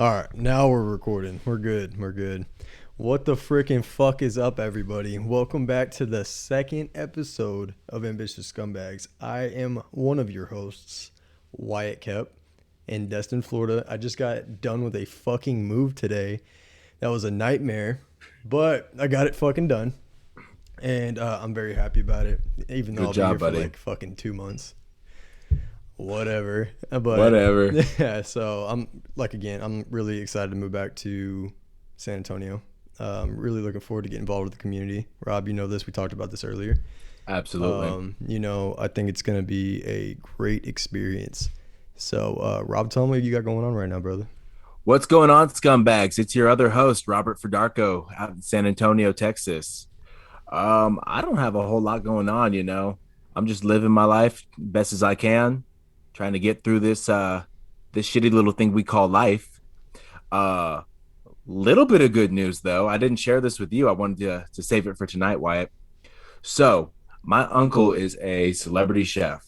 All right, now we're recording. We're good. We're good. What the freaking fuck is up, everybody? Welcome back to the second episode of Ambitious Scumbags. I am one of your hosts, Wyatt Kep, in Destin, Florida. I just got done with a fucking move today. That was a nightmare, but I got it fucking done, and I'm very happy about it. Even though Good I'll be here job, for buddy. like fucking 2 months. Whatever. But Whatever. yeah, so I'm really excited to move back to San Antonio. Really looking forward to getting involved with the community. Rob, you know this. We talked about this earlier. Absolutely. I think it's going to be a great experience. So, Rob, tell me what you got going on right now, brother. What's going on, scumbags? It's your other host, Robert Fidarco, out in San Antonio, Texas. I don't have a whole lot going on. I'm just living my life best as I can, trying to get through this shitty little thing we call life. Uh Little bit of good news though. I didn't share this with you. I wanted to save it for tonight, Wyatt. So, my uncle is a celebrity chef.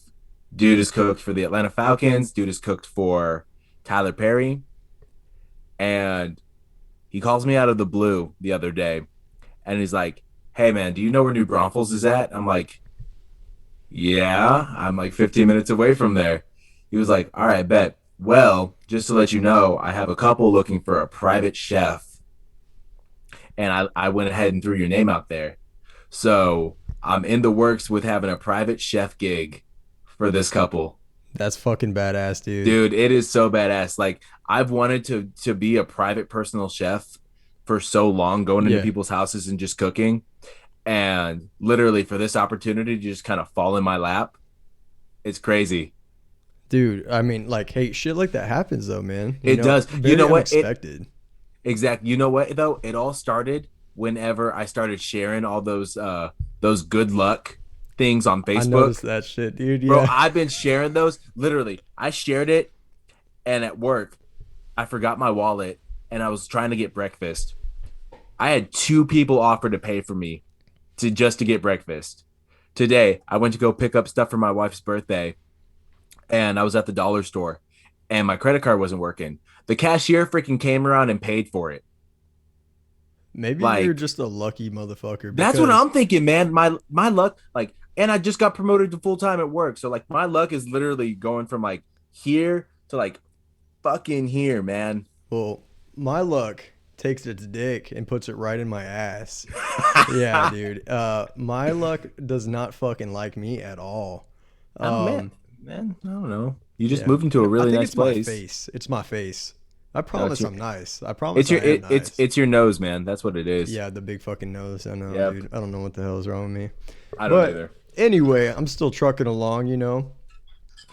Dude has cooked for the Atlanta Falcons, dude has cooked for Tyler Perry. And he calls me out of the blue the other day and he's like, "Hey man, do you know where New Braunfels is at?" I'm like, "Yeah, I'm like 15 minutes away from there." He was like, "All right, bet. Well, just to let you know, I have a couple looking for a private chef." And I went ahead and threw your name out there. So I'm in the works with having a private chef gig for this couple. That's fucking badass, dude. Dude, it is so badass. Like I've wanted to be a private personal chef for so long, going into Yeah, people's houses and just cooking. And literally for this opportunity to just kind of fall in my lap, it's crazy. dude. I mean, like, hey, shit like that happens though, man. It does. You Very know what? It unexpected. exact. You know what though? It all started whenever I started sharing all those good luck things on I Facebook. noticed that shit, dude. Bro, Yeah. I've been sharing those. Literally, I shared it and at work I forgot my wallet and I was trying to get breakfast. I had two people offer to pay for me to get breakfast. Today, I went to go pick up stuff for my wife's birthday and I was at the dollar store and my credit card wasn't working. The cashier freaking came around and paid for it. Maybe you're Like just a lucky motherfucker that's what because I'm thinking, man. My luck like and I just got promoted to full time at work. So like my luck is literally going from like here to like fucking here, man. well, my luck takes its dick and puts it right in my ass. Yeah, dude. My luck does not fucking like me at all. Oh man, Um, man, I don't know. You just yeah. moved into a I really think nice it's my place. face. It's my face. I No, it's promise your I'm nice. I promise I am it, nice. it's your nose, man. That's what it is. Yeah, the big fucking nose. I know, Yep. dude. I don't know what the hell is wrong with me. I don't But either. anyway, I'm still trucking along.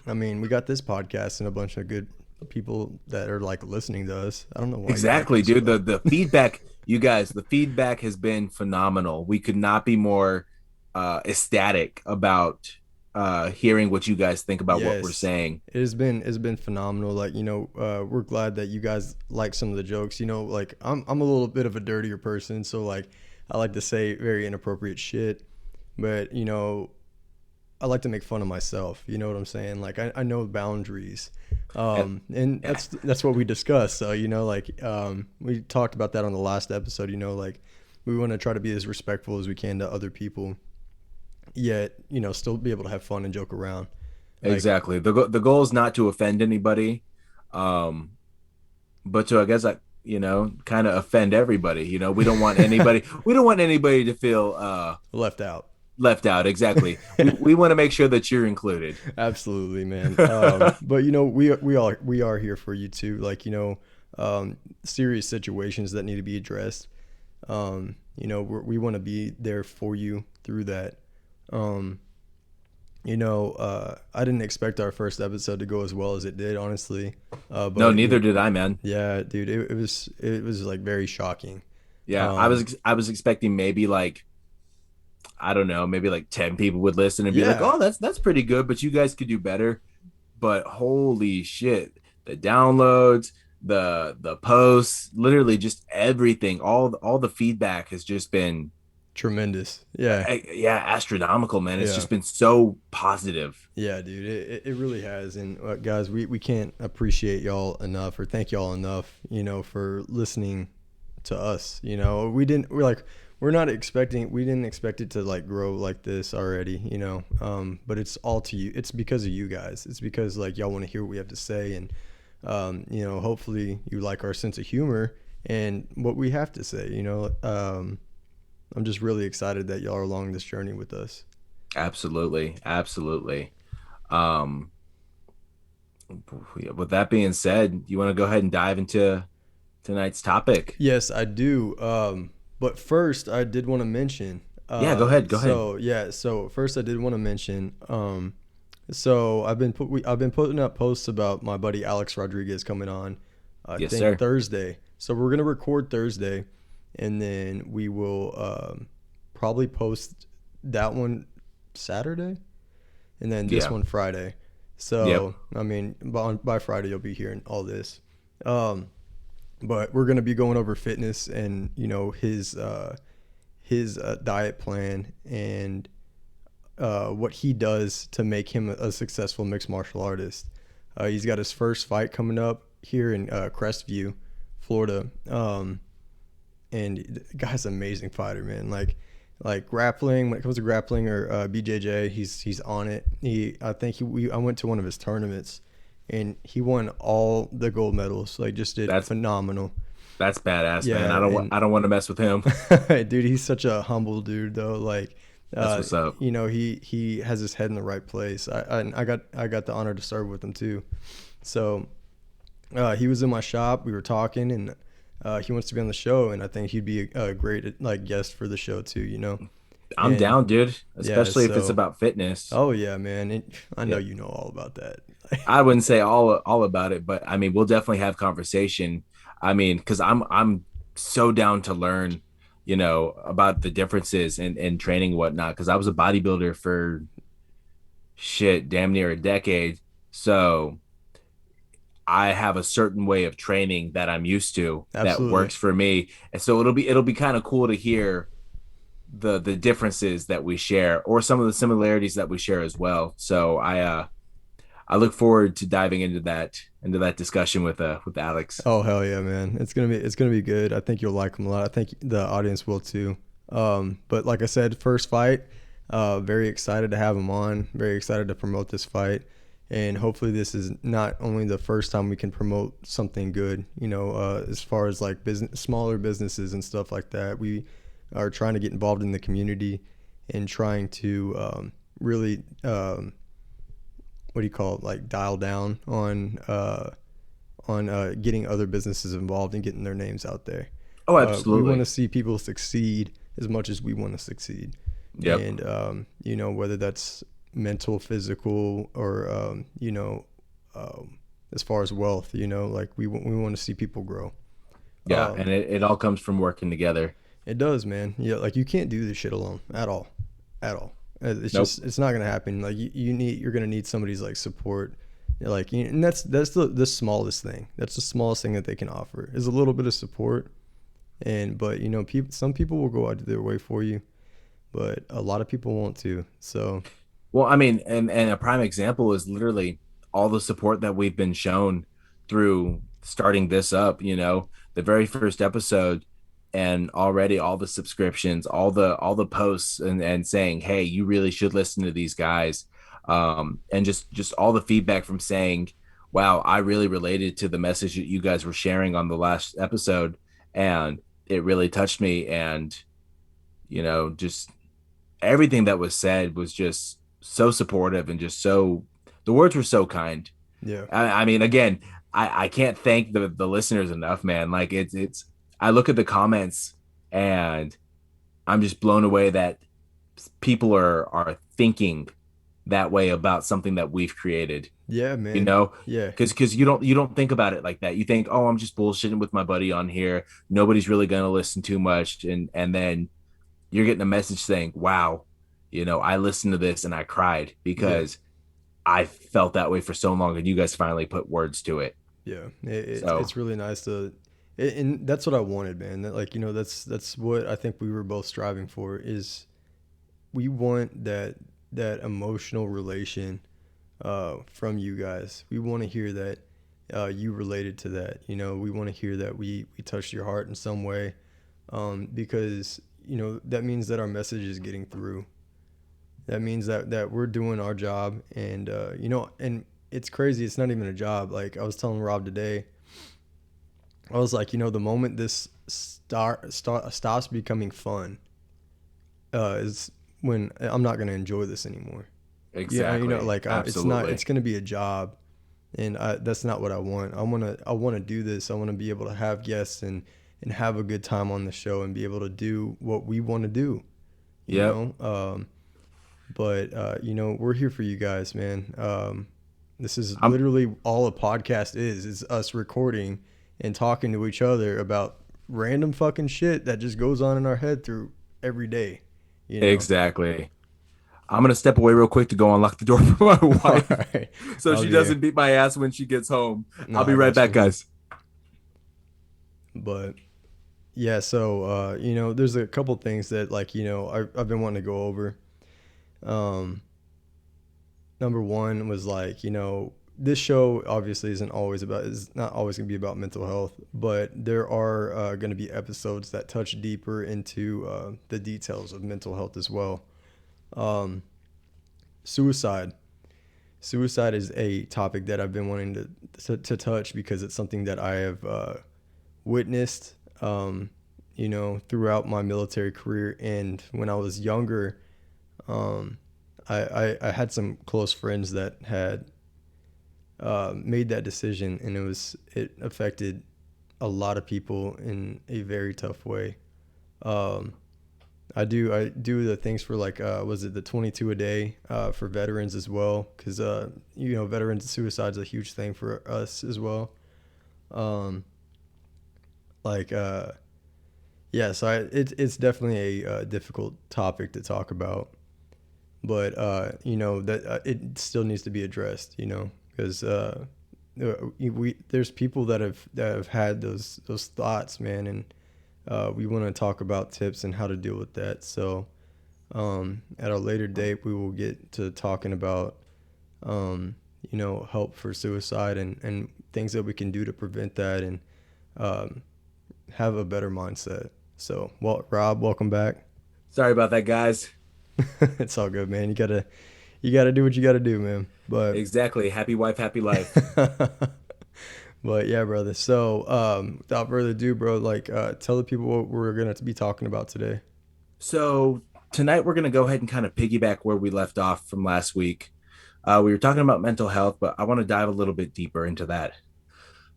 I mean, we got this podcast and a bunch of good people that are like listening to us. I don't know why you like Exactly, us, dude. but The feedback, you guys, the feedback has been phenomenal. We could not be more ecstatic about hearing what you guys think about what we're yes, saying. it's been phenomenal. Like we're glad that you guys like some of the jokes. Like I'm a little bit of a dirtier person, so like I like to say very inappropriate shit, but I like to make fun of myself. You know what I'm saying? Like I know boundaries, And and that's what we discussed. So we talked about that on the last episode. Like we want to try to be as respectful as we can to other people, yet still be able to have fun and joke around. Like exactly. The goal is not to offend anybody, um, but to I guess like kind of offend everybody. We don't want anybody. We don't want anybody to feel left out. left out. Exactly. We want to make sure that you're included. Absolutely, man. But we are here for you too. Like serious situations that need to be addressed. We want to be there for you through that. Um, I didn't expect our first episode to go as well as it did, honestly. No, But neither did I, man. yeah, dude, it was like very shocking. Yeah, Um, I was expecting maybe like I don't know, maybe like 10 people would listen and be like, yeah, "Oh, that's pretty good, but you guys could do better." But holy shit, the downloads, the posts, literally just everything, all the feedback has just been Tremendous. Yeah. Yeah, astronomical, man. It's Yeah. just been so positive. Yeah, dude, it really has. And guys, we can't appreciate y'all enough or thank y'all enough, for listening to us. We didn't expect it to like grow like this already, but it's all to you. It's because of you guys. It's because like y'all want to hear what we have to say. And, hopefully you like our sense of humor and what we have to say, I'm just really excited that y'all are along this journey with us. Absolutely, absolutely. Um, with that being said, you want to go ahead and dive into tonight's topic? Yes, I do. But first, I did want to mention. Yeah, go ahead. Go ahead. So first, I did want to mention. So I've been putting up posts about my buddy Alex Rodriguez coming on. I Yes, think sir. Thursday. So we're gonna record Thursday, and then we will probably post that one Saturday, and then this Yeah. one Friday. Yep. So I mean, by Friday you'll be hearing all this. Um, but we're gonna be going over fitness and his diet plan and what he does to make him a successful mixed martial artist. He's got his first fight coming up here in Crestview, Florida, and the guy's an amazing fighter, man. Like grappling, when it comes to grappling or BJJ, he's on it. I went to one of his tournaments, and he won all the gold medals. Like just did That's phenomenal. that's badass, man. Yeah, and I don't want to mess with him. dude, he's such a humble dude though. Like, That's what's up. he has his head in the right place. I got the honor to serve with him too. So he was in my shop. We were talking, and he wants to be on the show, and I think he'd be a great like guest for the show too. I'm And down, dude. yeah, Especially if it's so about fitness. oh yeah, man, I know Yeah. you know all about that. I wouldn't say all about it, but I mean, we'll definitely have conversation. I mean, because I'm so down to learn, about the differences in training and whatnot. Because I was a bodybuilder for shit, damn near a decade. So I have a certain way of training that I'm used to that Absolutely. works for me. And so it'll be kind of cool to hear the differences that we share or some of the similarities that we share as well. So I look forward to diving into that discussion with Alex. Oh hell yeah, man! It's gonna be good. I think you'll like him a lot. I think the audience will too. But like I said, first fight. Very excited to have him on. Very excited to promote this fight, and hopefully this is not only the first time we can promote something good. As far as like smaller businesses and stuff like that, we are trying to get involved in the community and trying to really what do you call it? Like dial down on getting other businesses involved and getting their names out there. Oh, We want to absolutely. see people succeed as much as we want to succeed, Yep. and whether that's mental, physical, or as far as wealth, like we want to see people grow. Yeah, and Um, it all comes from working together. it does, man. Yeah, like you can't do this shit alone at all, at all. Nope. It's not gonna happen. Like you're gonna need somebody's like support. Like, and that's the smallest thing. That's the smallest thing that they can offer is a little bit of support. And but some people will go out of their way for you, but a lot of people won't too. So Well, I mean, and a prime example is literally all the support that we've been shown through starting this up, the very first episode and already all the subscriptions, all the posts and saying, "Hey, you really should listen to these guys." And just all the feedback from saying, "Wow, I really related to the message that you guys were sharing on the last episode and it really touched me." And just everything that was said was just so supportive and just so the words were so kind. yeah, I mean, again, I can't thank the listeners enough, man. Like it's I look at the comments and I'm just blown away that people are thinking that way about something that we've created. yeah, You man, know, yeah, because you don't think about it like that. You think, oh, I'm just bullshitting with my buddy on here. Nobody's really gonna listen too much, and then you're getting a message saying, wow, I listened to this and I cried yeah. because I felt that way for so long and you guys finally put words to it. Yeah, So it's really nice to. And that's what I wanted, man. That, like, that's what I think we were both striving for. Is we want that emotional relation from you guys. We want to hear that you related to that. We want to hear that we touched your heart in some way, because that means that our message is getting through. That means that we're doing our job, and and it's crazy. It's not even a job. Like I was telling Rob today, I was like, the moment this stops becoming fun, is when I'm not gonna enjoy this anymore. Yeah, Exactly. like it's not. Absolutely. It's gonna be a job, and that's not what I want. I wanna do this. I want to be able to have guests and have a good time on the show and be able to do what we want to do. You Yep. know, but we're here for you guys, man. This is I'm literally all a podcast is us recording and talking to each other about random fucking shit that just goes on in our head through every day. You know. exactly. I'm gonna step away real quick to go unlock the door for my All wife right. so she Okay. doesn't beat my ass when she gets home. No, I'll be I right got back, you. guys. But yeah, so there's a couple things that, like, I've been wanting to go over. Um, Number one was, like, this show obviously is not always gonna be about mental health, but there are gonna be episodes that touch deeper into the details of mental health as well. Um, suicide. Suicide is a topic that I've been wanting to touch because it's something that I have witnessed, throughout my military career. And when I was younger, um, I had some close friends that had made that decision, and it affected a lot of people in a very tough way. Um, I do the things for, like, was it the 22 a day for veterans as well, because veterans suicide is a huge thing for us as well. Um, like yeah, so it's definitely a difficult topic to talk about, but that it still needs to be addressed, because there's people that have had those thoughts, man, and we want to talk about tips and how to deal with that. So at a later date, we will get to talking about help for suicide and things that we can do to prevent that, and um, have a better mindset. So, well, Rob, welcome back. Sorry about that, guys. It's all good, man. You gotta do what you gotta do, man. But Exactly. Happy wife, happy life. but yeah, brother. So without further ado, bro, like, tell the people what we're gonna be talking about today. So tonight we're gonna go ahead and kind of piggyback where we left off from last week. We were talking about mental health, but I want to dive a little bit deeper into that.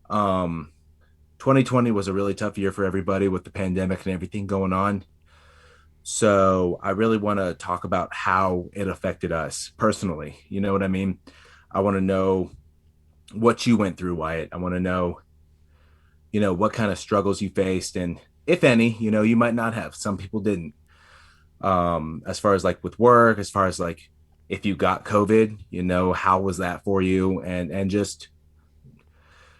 Um, 2020 was a really tough year for everybody with the pandemic and everything going on. So I really want to talk about how it affected us personally. You know what I mean? I want to know what you went through, Wyatt. I want to know, what kind of struggles you faced, and if any, you might not have. Some people didn't. As far as like with work, as far as like if you got COVID, how was that for you? And just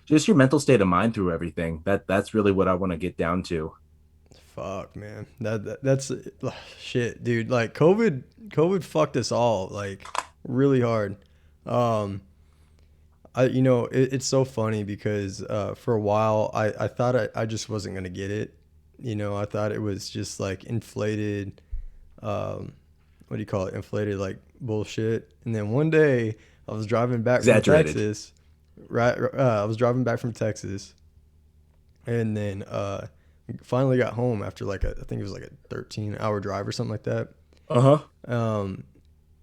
your mental state of mind through everything. That's really what I want to get down to. Fuck, man. That's shit, dude. Like, COVID fucked us all, like, really hard. Um, it's so funny because for a while I thought I just wasn't gonna get it. I thought it was just like inflated. What do you call it? Inflated, like, bullshit. And then one day I was driving back from Exaggerated. Texas. Right, I was driving back from Texas, and then finally got home after, like, I think it was like a 13-hour drive or something like that. Uh-huh. Um,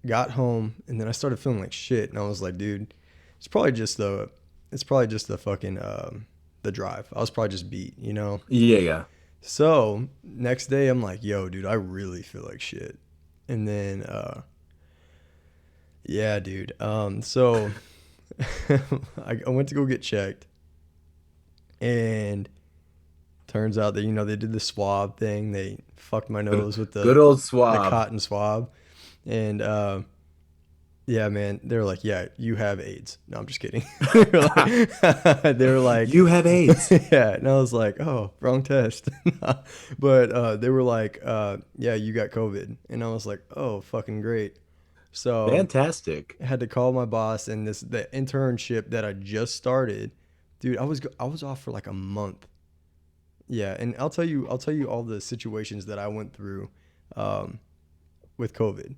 got home, and then I started feeling like shit, and I was like, dude, it's probably just the it's probably just the fucking the drive. I was probably just beat. Yeah, yeah. So next day I'm like, yo, dude, I really feel like shit. And then yeah, dude. So I went to go get checked, and turns out that they did the swab thing. They fucked my Good, nose with good the old the swab. cotton swab, and Yeah, man. They're like, yeah, you have AIDS. No, I'm just kidding. They were like, You have AIDS. yeah. And I was like, oh, wrong test. But they were like, yeah, you got COVID. And I was like, oh, fucking great. So Fantastic. I had to call my boss and the internship that I just started. Dude, I was off for like a month. Yeah, and I'll tell you all the situations that I went through um, with COVID.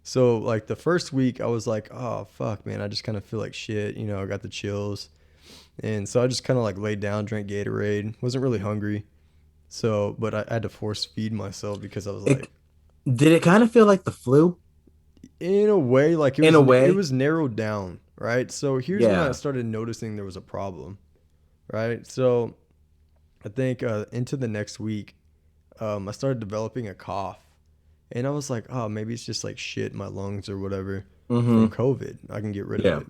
So like the first week, I was like, oh fuck, man, I just kind of feel like shit. I got the chills, and so I just kind of like laid down, drank Gatorade. Wasn't really hungry, so but I had to force feed myself because I was It like, did it kind of feel like the flu in a way, like it in was a it way? was narrowed down, right? So here's when I Yeah. started noticing there was a problem, right? So I think into the next week, I started developing a cough. And I was like, oh, maybe it's just like shit in my lungs or whatever from Mm-hmm. COVID. I can get rid of Yeah. it.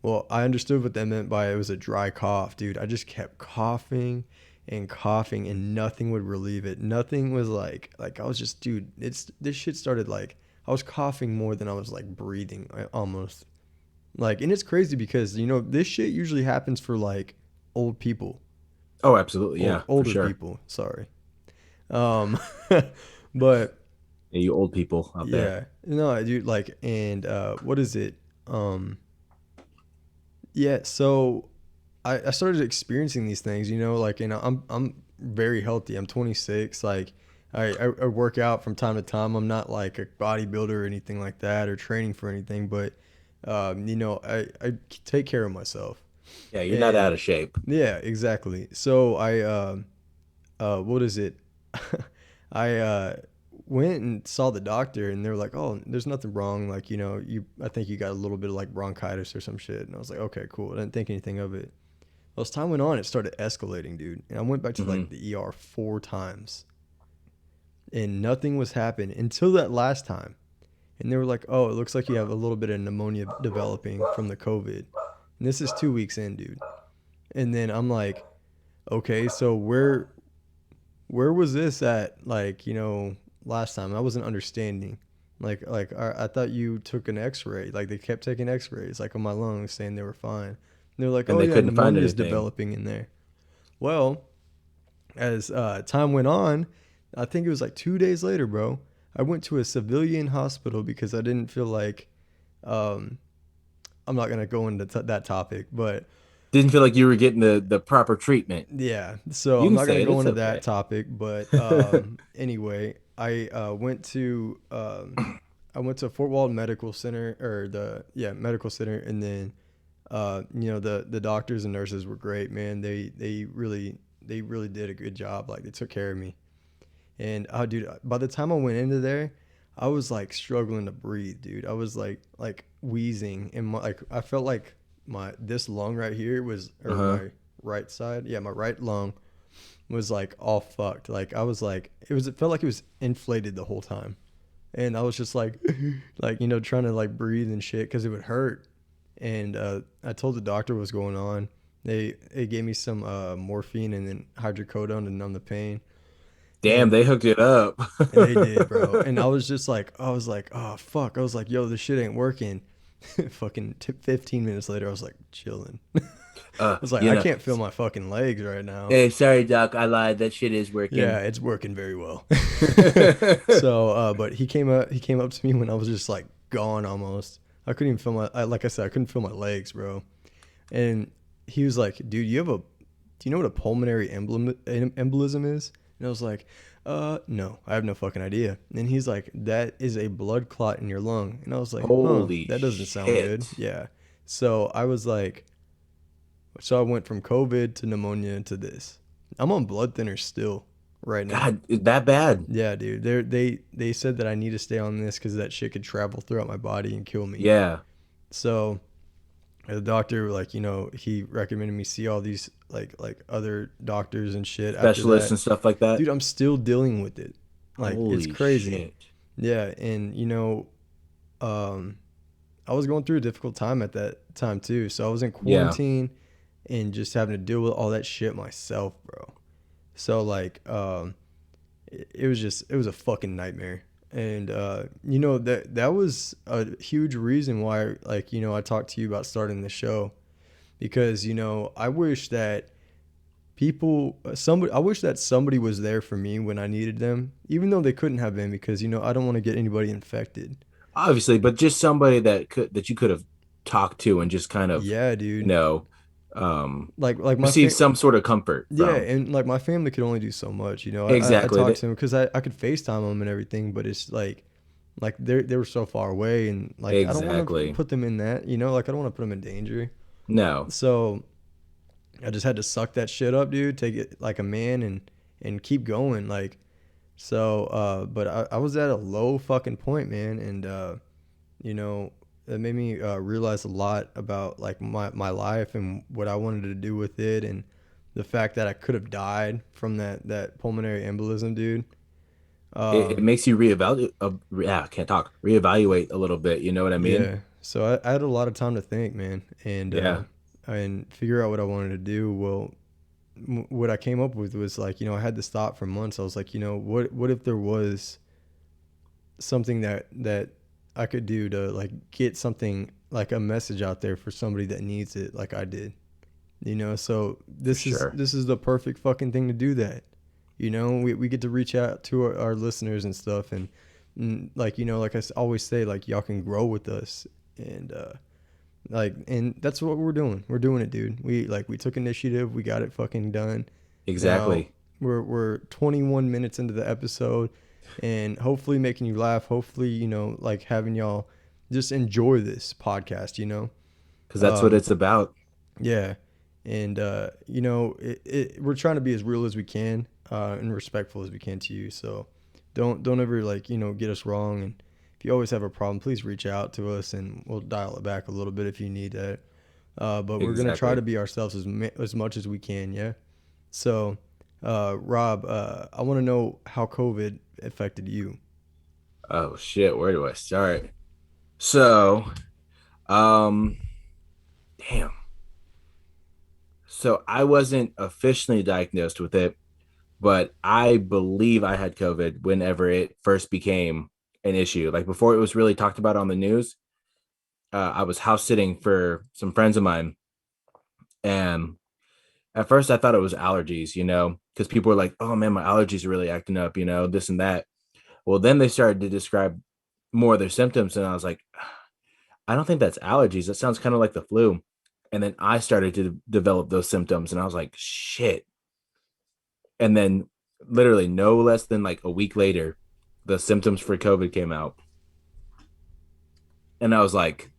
Well, I understood what they meant by it was a dry cough, dude. I just kept coughing and coughing and nothing would relieve it. Nothing was like I was just, dude, it's this shit started like I was coughing more than I was like breathing almost. Like and it's crazy because this shit usually happens for like old people Oh, absolutely. or Yeah, for older sure. people, sorry. Um but Yeah, you old people out there. yeah, no, I do like, and what is it? Um, yeah, so I started experiencing these things, like, I'm very healthy. I'm 26. Like, I work out from time to time. I'm not like a bodybuilder or anything like that or training for anything, but I take care of myself. Yeah, you're not And out of shape. yeah, exactly. So what is it? I went and saw the doctor, and they were like, "Oh, there's nothing wrong. Like, I think you got a little bit of like bronchitis or some shit." And I was like, "Okay, cool." I didn't think anything of it. Well, as time went on, it started escalating, dude. And I went back to like Hmm. the ER 4 times, and nothing was happening until that last time. And they were like, "Oh, it looks like you have a little bit of pneumonia developing from the COVID." And this is 2 weeks in, dude. And then I'm like, "Okay, so where was this at like last time? I wasn't understanding. Like I thought you took an x-ray. Like they kept taking x-rays like on my lungs saying they were fine. And they're like, And oh they yeah, couldn't find pneumonia's anything. developing in there. Well, as time went on, I think it was like 2 days later, bro, I went to a civilian hospital because I didn't feel like um I'm not gonna go into that topic, but Didn't feel like you were getting the proper treatment. yeah, so You I'm can not gonna say it. go It's into that okay. topic, but anyway, I went to Fort Walton Medical Center or the yeah medical center, and then the doctors and nurses were great, man. They really did a good job. Like they took care of me, and dude, by the time I went into there, I was like struggling to breathe, dude. I was like wheezing, and like I felt like my this lung right here was or Uh-huh. my right side, yeah, my right lung was like all fucked. Like I was like it felt like it was inflated the whole time. And I was just like like trying to like breathe and shit cuz it would hurt. And I told the doctor what was going on. They gave me some morphine and then hydrocodone to numb the pain. Damn, And they hooked it up. they did, bro. And I was like, oh fuck. I was like, yo, this shit ain't working. Fucking 15 minutes later, I was like chilling. I uh, was like, you I know, can't feel my fucking legs right now. hey, sorry, Doc, I lied. That shit is Yeah, working. it's working very well. So, but he came up to me when I was just like gone almost. I couldn't even feel like I said, I couldn't feel my legs, bro. And he was like, dude, do you know what a pulmonary embolism is? And I was like, no, I have no fucking idea. And he's like, that is a blood clot in your lung. And I was like, huh, Holy that doesn't sound good. shit. Yeah. So I was like, so I went from COVID to pneumonia to this. I'm on blood thinners still right now. God, is that bad? Yeah, dude. They said that I need to stay on this because that shit could travel throughout my body and kill me. Yeah. So the doctor, like, he recommended me see all these like other doctors and shit after Specialists that. and stuff like that. Dude, I'm still dealing with it. Like, it's Holy crazy. shit. Yeah, and um, I was going through a difficult time at that time too. So I was in Yeah. quarantine and just having to deal with all that shit myself, bro. So like, it was a fucking nightmare. And you know that was a huge reason why, like, you know, I talked to you about starting the show, because you know I wish that I wish that somebody was there for me when I needed them, even though they couldn't have been, because you know I don't want to get anybody infected. Obviously, but just somebody that you could have talked to and just kind of, Yeah, you dude. know, um, Like my receive fam. some sort of comfort Yeah, from. and like my family could only do so much. You know, I Exactly. talked That to them because I could FaceTime them and everything, but it's like they were so far away, and like I don't want to exactly. put them in that. You know, like I don't want to put them in danger. No. So I just had to suck that shit up, dude. Take it like a man and keep going. Like so, but I was at a low fucking point, man, and you know, it made me realize a lot about like my life and what I wanted to do with it, and the fact that I could have died from that pulmonary embolism, dude. It Um, makes you reevaluate. Yeah, I can't talk. Reevaluate a little bit. You know what I mean? yeah. So I had a lot of time to think, man, Yeah. and figure out what I wanted to do. Well, what I came up with was like, you know, I had to stop for months. I was like, you know, what if there was something that I could do to like get something like a message out there for somebody that needs it, like I did. You know, so For this is sure. this is the perfect fucking thing to do that. You know, we get to reach out to our listeners and stuff, and like, you know, like always say, like y'all can grow with us, and like, and that's what we're doing. We're doing it, dude. We took initiative. We got it fucking done. Now Exactly. we're 21 minutes into the episode, and hopefully making you laugh. Hopefully, you know, like having y'all just enjoy this podcast. You know, Because that's what um, it's about. yeah, and you know, we're trying to be as real as we can, and respectful as we can to you. So don't ever, like, you know, get us wrong. And if you always have a problem, please reach out to us, and we'll dial it back a little bit if you need that. But we're gonna try to Exactly. be ourselves as much as we can. Yeah. So, Rob, I want to know how COVID affected you. Oh shit. Where do I start? So, um, damn. So I wasn't officially diagnosed with it, but I believe I had COVID whenever it first became an issue. Like before it was really talked about on the news. I was house sitting for some friends of mine, and at first I thought it was allergies, because people were like, "Oh man, my allergies are really acting up," this and that. Well, then they started to describe more of their symptoms, and I was like, I don't think that's allergies. That sounds kind of like the flu. And then I started to develop those symptoms, and I was like, shit. And then, literally, no less than like a week later, the symptoms for COVID came out, and I was like,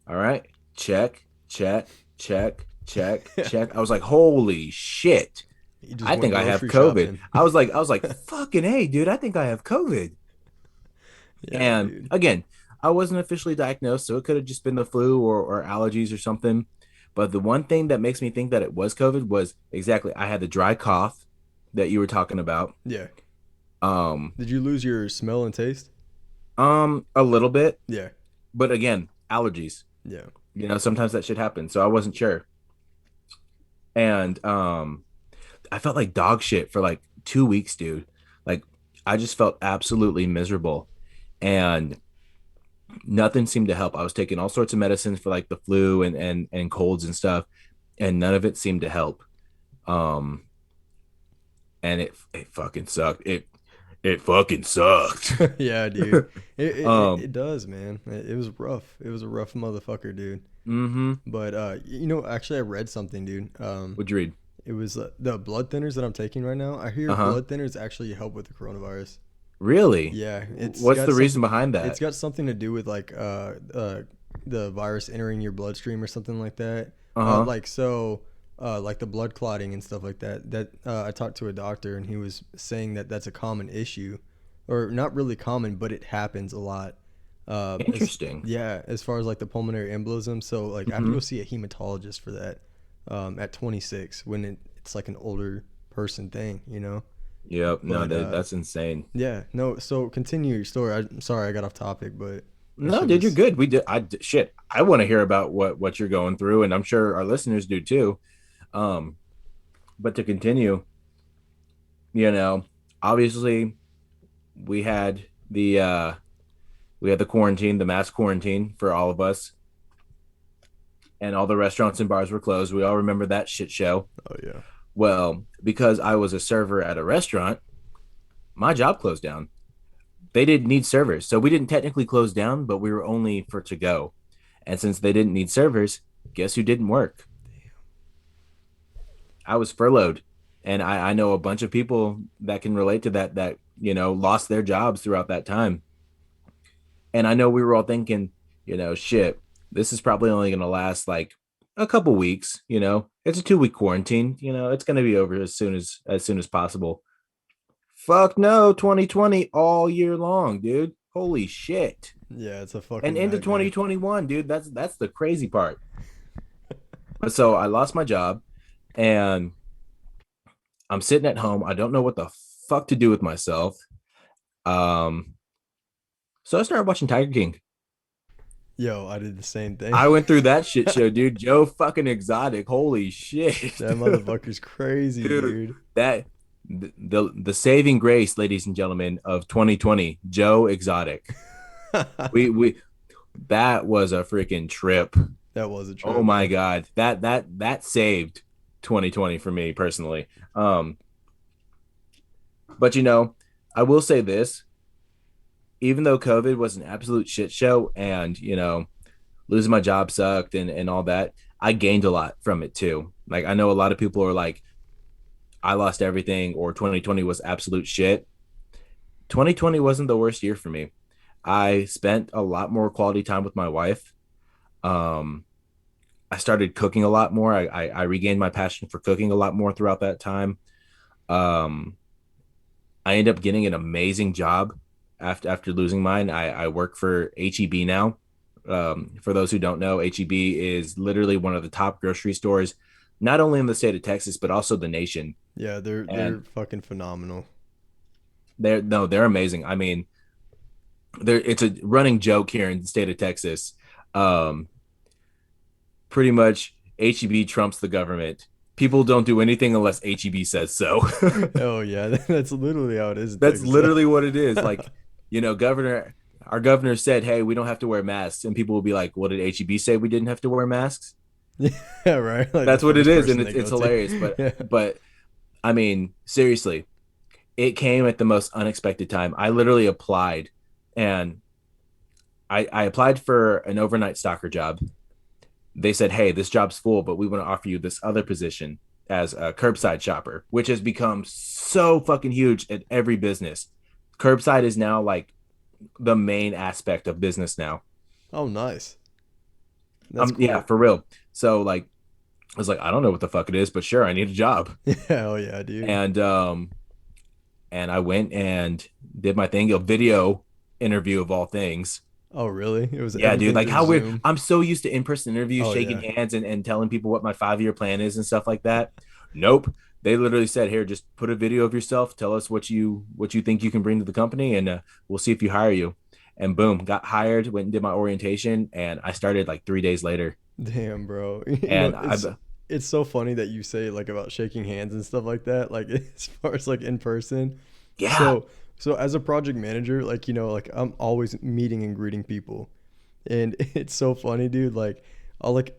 all right, check, check, check, check, check. I was like, holy shit. You just I went think I have grocery COVID. shopping. I was like, fucking hey, dude, I think I have COVID. Yeah, And dude. again, I wasn't officially diagnosed, so it could have just been the flu or allergies or something. But the one thing that makes me think that it was COVID was exactly I had the dry cough that you were talking about. Yeah. Um, Did you lose your smell and taste? a little bit, Yeah. but again, allergies. Yeah. Sometimes that shit happens, so I wasn't sure. And I felt like dog shit for like 2 weeks, dude. Like I just felt absolutely miserable. And nothing seemed to help. I was taking all sorts of medicines for like the flu and colds and stuff, and none of it seemed to help. Um, and it fucking sucked. It fucking sucked. Yeah, dude. um, It does, man. It was rough. It was a rough motherfucker, dude. mm-hmm. But you know, actually, I read something, dude. What'd you read? It was the blood thinners that I'm taking right now. I hear Uh huh. blood thinners actually help with the coronavirus. Really? Yeah, What's the reason behind it's that? got something to do with like the virus entering your bloodstream or something like that. Uh huh. Like so like the blood clotting and stuff like that. That I talked to a doctor, and he was saying that that's a common issue, or not really common, but it happens a lot. As Interesting. Yeah, as far as like the pulmonary embolism. So like I have to go Mm-hmm. see a hematologist for that at 26, when it's like an older person thing, you know. Yep. No, But that's insane. yeah, no. So continue your story. I'm sorry I got off topic, but that No, shit dude, you're was good. We did. Shit. I want to hear about what you're going through, and I'm sure our listeners do too. Um, but to continue, you know, obviously we had The we had the quarantine, the mass quarantine for all of us, and all the restaurants and bars were closed. We all remember that shit show. Oh yeah. Well, because I was a server at a restaurant, my job closed down. They didn't need servers, so we didn't technically close down, but we were only for to go. And since they didn't need servers, guess who didn't work? I was furloughed, and I know a bunch of people that can relate to that lost their jobs throughout that time. And I know we were all thinking, shit, this is probably only going to last like a couple weeks. It's a 2 week quarantine. It's going to be over as soon as possible. Fuck no, 2020 all year long, dude. Holy shit. Yeah, it's a And fucking into nightmare. 2021, dude. That's the crazy part. But so I lost my job, and I'm sitting at home. I don't know what the fuck to do with myself. Um, so I started watching Tiger King. Yo, I did the same thing. I went through that shit show, dude. Joe fucking Exotic. Holy shit, That motherfucker's crazy, dude. dude. That the saving grace, ladies and gentlemen, of 2020, Joe Exotic. We that was a freaking trip. That was a Oh trip, my man. god, that saved 2020 for me personally. But I will say this: even though COVID was an absolute shit show, and losing my job sucked and all that, I gained a lot from it too. Like I know a lot of people are like, I lost everything, or 2020 was absolute shit. 2020 wasn't the worst year for me. I spent a lot more quality time with my wife. Um, I started cooking a lot more. I regained my passion for cooking a lot more throughout that time. Um, I ended up getting an amazing job after losing mine. I work for HEB now. For those who don't know, HEB is literally one of the top grocery stores, not only in the state of Texas but also the nation. Yeah, they're And fucking phenomenal. they're amazing. I mean, it's a running joke here in the state of Texas. Um, Pretty much HEB trumps the government. People don't do anything unless HEB says so. Oh yeah, that's literally how it is in That's Texas. Though. literally what it is. Like, our governor said, "Hey, we don't have to wear masks," and people will be like, "What did HEB say? We didn't have to wear masks?" Yeah, right. Like the That's what it first is, and person it's they it's go to. hilarious. But Yeah. but I mean, seriously, it came at the most unexpected time. I literally applied, and I applied for an overnight stalker job. They said, "Hey, this job's full, but we want to offer you this other position as a curbside shopper," which has become so fucking huge at every business. Curbside is now like the main aspect of business now. Oh, nice. That's Yeah, cool. for real. So like, I was like, I don't know what the fuck it is, but sure, I need a job. Yeah, oh yeah, dude. And I went and did my thing, a video interview of all things. Oh really? It was Yeah, dude. everything Like through how weird. Zoom. I'm so used to in-person interviews, Oh shaking yeah. hands and telling people what my 5 year plan is and stuff like that. Nope. They literally said, "Here, just put a video of yourself. Tell us what you think you can bring to the company, and we'll see if you hire you." And boom, got hired. Went and did my orientation, and I started like 3 days later. Damn, bro. And It's so funny that you say like about shaking hands and stuff like that. Like as far as like in person. yeah, So so as a project manager, like like I'm always meeting and greeting people. And it's so funny, dude. Like I'll like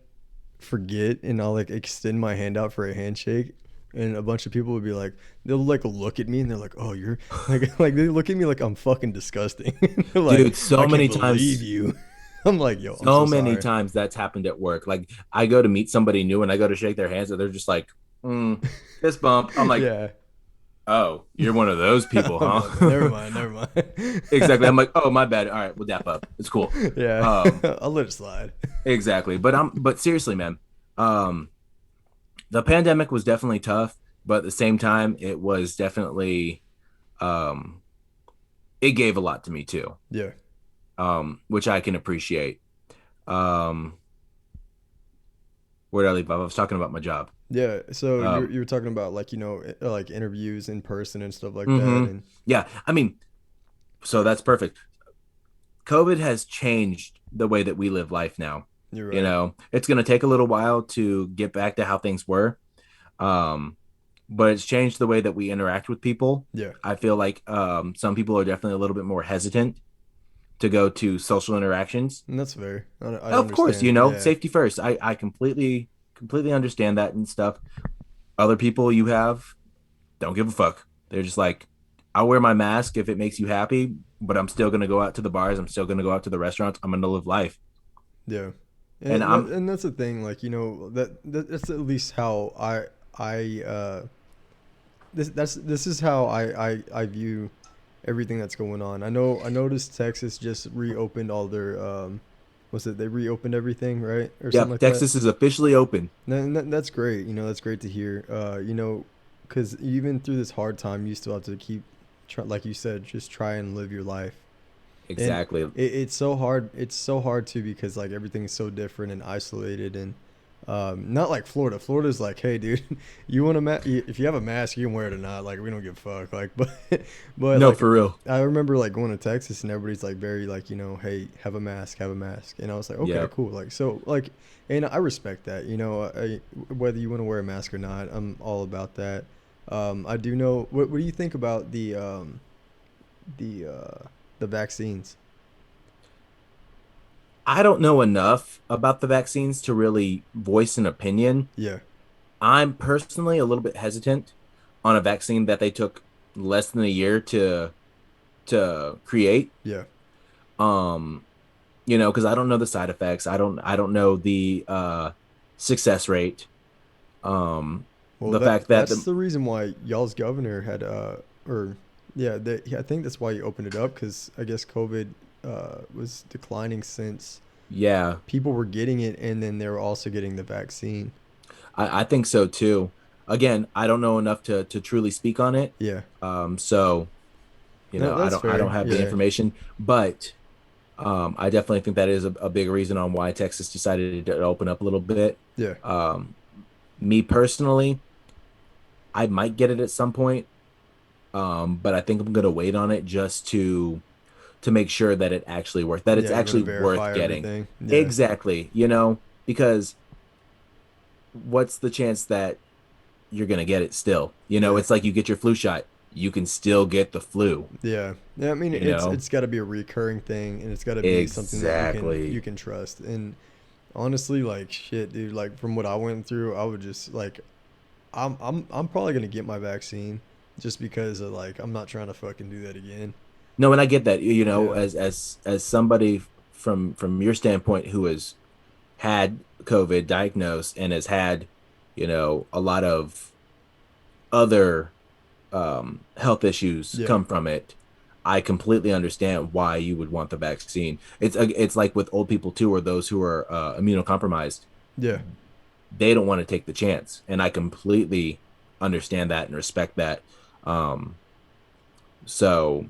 forget and I'll like extend my hand out for a handshake. And a bunch of people would be like, they'll like look at me and they're like, "Oh, you're like they look at me like I'm fucking disgusting." They're like, dude. "I can't believe you." I'm like, "Yo, I'm So so many sorry." times that's happened at work. Like I go to meet somebody new and I go to shake their hands and they're just like, fist bump. I'm like, Yeah. oh, you're one of those people, I'll be like, "Never huh? mind, never mind." Exactly. I'm like, oh, my bad. All right, we'll dap up. It's cool. Yeah, Um, I'll let it slide. exactly. But seriously, man, um, the pandemic was definitely tough, but at the same time, it was definitely, um, it gave a lot to me too, Yeah. which I can appreciate. Um, where did I leave off? I was talking about my job. Yeah, so Um, you were talking about like like interviews in person and stuff like that, hmm and Yeah, I mean, so that's perfect. COVID has changed the way that we live life now. you're right. It's going to take a little while to get back to how things were. Um, but it's changed the way that we interact with people. Yeah, I feel like some people are definitely a little bit more hesitant to go to social interactions. and that's fair. I Of course, understand. Yeah, safety first. I completely understand that and stuff. Other people you have don't give a fuck. They're just like, I'll wear my mask if it makes you happy, but I'm still gonna go out to the bars. I'm still gonna go out to the restaurants. I'm gonna live life, yeah, and I'm and that's the thing. Like that's at least how I this is how I view everything that's going on. I noticed Texas just reopened all their was it they reopened everything, right, or something yep. like that. Texas is officially open. And that's great. That's great to hear. Because even through this hard time, you still have to keep, like you said, just try and live your life. And Exactly. it's so hard. It's so hard too because like everything is so different and isolated and not like Florida. Florida's like, hey, dude, you want if you have a mask, you can wear it or not. Like we don't give a fuck. Like, but No, like for real. I remember like going to Texas and everybody's like very like hey, have a mask, have a mask, and I was like, okay, Yep. cool. Like so like, and I respect that. Whether you want to wear a mask or not, I'm all about that. I do know. What do you think about the the vaccines? I don't know enough about the vaccines to really voice an opinion. Yeah, I'm personally a little bit hesitant on a vaccine that they took less than a year to create. yeah. Um, because I don't know the side effects. I don't know the success rate. Um, Well, the fact that that's the the reason why y'all's governor had or yeah, I think that's why you opened it up because I guess COVID was declining since yeah, people were getting it and then they were also getting the vaccine. I think so too. Again, I don't know enough to truly speak on it. Yeah, So no, I that's don't fair. have the Yeah, information, but I definitely think that is a big reason on why Texas decided to open up a little bit. yeah, Um, Me personally, I might get it at some point, but I think I'm gonna wait on it just to make sure that it actually worth that it's yeah. You want to actually worth verify getting. everything. Yeah, Exactly, because what's the chance that you're gonna get it still? yeah, It's like you get your flu shot, you can still get the flu, yeah, yeah. I mean, you know? it's got to be a recurring thing and it's got to be something that you Exactly. can trust. And honestly, like shit, dude. Like from what I went through, I would just like I'm probably gonna get my vaccine just because of like I'm not trying to fucking do that again. No, and I get that, Yeah. as somebody from your standpoint who has had COVID diagnosed and has had, a lot of other health issues Yeah. come from it. I completely understand why you would want the vaccine. It's like with old people too, or those who are immunocompromised. Yeah. They don't want to take the chance, and I completely understand that and respect that. Um, so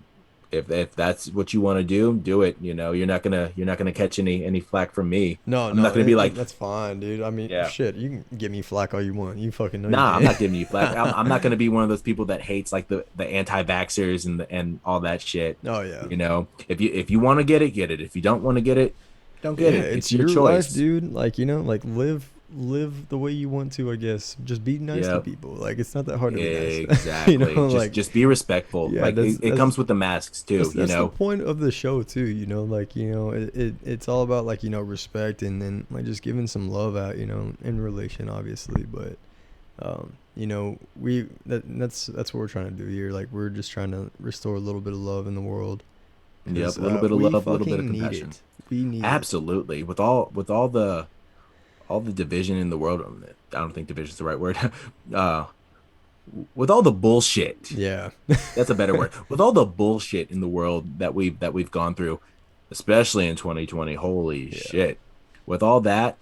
if that's what you want to do it. You're not gonna catch any flack from me. No, I'm no, not gonna be and like, that's fine, dude. I mean, yeah, shit, you can give me flack all you want. You fucking know you nah, I'm can. not giving you flack. I'm not gonna be one of those people that hates like the anti-vaxxers and all that shit. Oh yeah. If you want to get it. If you don't want to get it, don't get Yeah, it. it's It's your your life, choice. dude. Like, like live the way you want to, I guess. Just be nice to Yep. people. Like it's not that hard to be nice. Exactly. Just Like just be respectful. yeah, Like it comes with the masks too, that's the point of the show too, like, it's all about like, respect and then like just giving some love out, in relation obviously, but that's what we're trying to do here. Like we're just trying to restore a little bit of love in the world Yep, cuz a little bit of we love, a little bit of fucking need compassion. it. We need it. Absolutely. With all the division in the world, I don't think division is the right word. uh with all the bullshit, Yeah. that's a better word. With all the bullshit in the world that we've gone through, especially in 2020, holy Yeah. shit. With all that,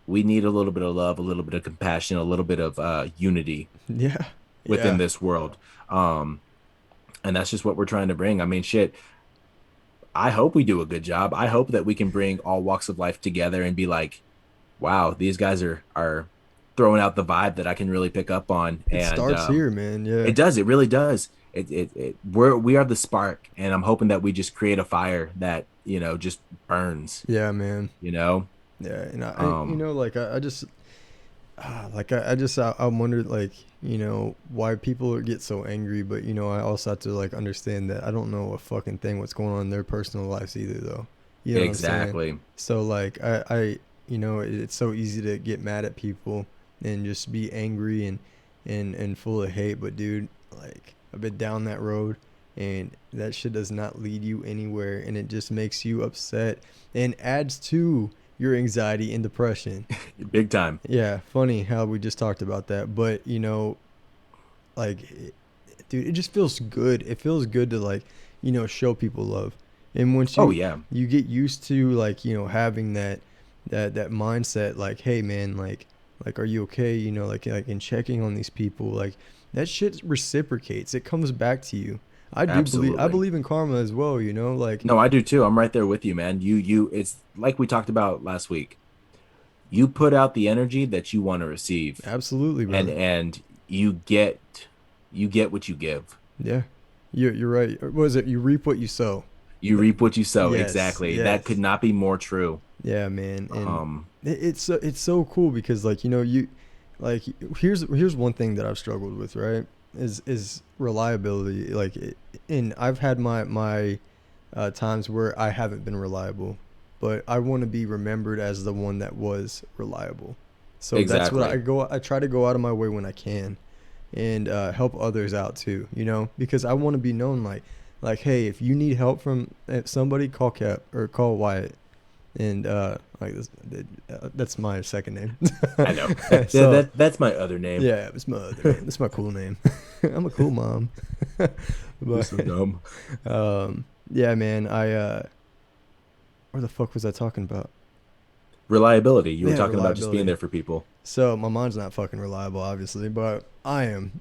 we need a little bit of love, a little bit of compassion, a little bit of unity Yeah. within Yeah. this world. Um, and that's just what we're trying to bring. I mean, shit. I hope we do a good job. I hope that we can bring all walks of life together and be like, wow, these guys are throwing out the vibe that I can really pick up on. It And starts here, man. Yeah. it does, it really does. We are the spark, and I'm hoping that we just create a fire that just burns. Yeah, man. You know, Yeah, and um, like I just like I wondered like why people get so angry, but I also have to like understand that I don't know a fucking thing what's going on in their personal lives either though. You know what I'm saying? Exactly. So like I it's so easy to get mad at people and just be angry and full of hate, but dude, like I've been down that road and that shit does not lead you anywhere, and it just makes you upset and adds to your anxiety and depression. Big time. Yeah, funny how we just talked about that, but like, dude, it just feels good. It feels good to like, show people love, and once Oh you yeah. you get used to like, having that mindset, like, hey man, like, are you okay? Like, and checking on these people, like, that shit reciprocates. It comes back to you. I Absolutely. believe in karma as well. Like, No, I do too. I'm right there with you, man. It's like we talked about last week. You put out the energy that you want to receive, absolutely, and brother. you get what you give. Yeah, you're right. What was it? You reap what you sow. You reap what you sow. Yes, Exactly. That could yes. not be more true. Yeah, man, and Um, it's so cool because like you like here's one thing that I've struggled with, right? Is reliability. Like, and I've had my times where I haven't been reliable, but I want to be remembered as the one that was reliable. So that's what exactly. I try to go out of my way when I can, and help others out too. Because I want to be known like, hey, if you need help from somebody, call Cap or call Wyatt, and like this, that's my second name. I know. That, that So that that's my other name. yeah, it's my other name. That's my cool name. I'm a cool mom. You're But so dumb. yeah, man. Where the fuck was I talking about? Reliability. You were Yeah, talking about just being reliability. there for people. So my mom's not fucking reliable, obviously, but I am,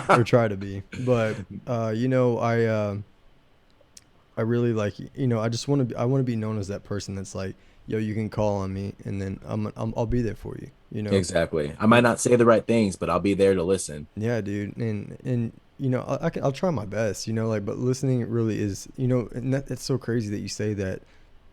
or try to be. But I really like, I just want to I want to be known as that person that's like, yo, you can call on me, and then I'll be there for you. Exactly. I might Be- not say the right things, but I'll be there to listen. yeah, dude, and I'll try my best, like, but listening really is, and it's so crazy that you say that.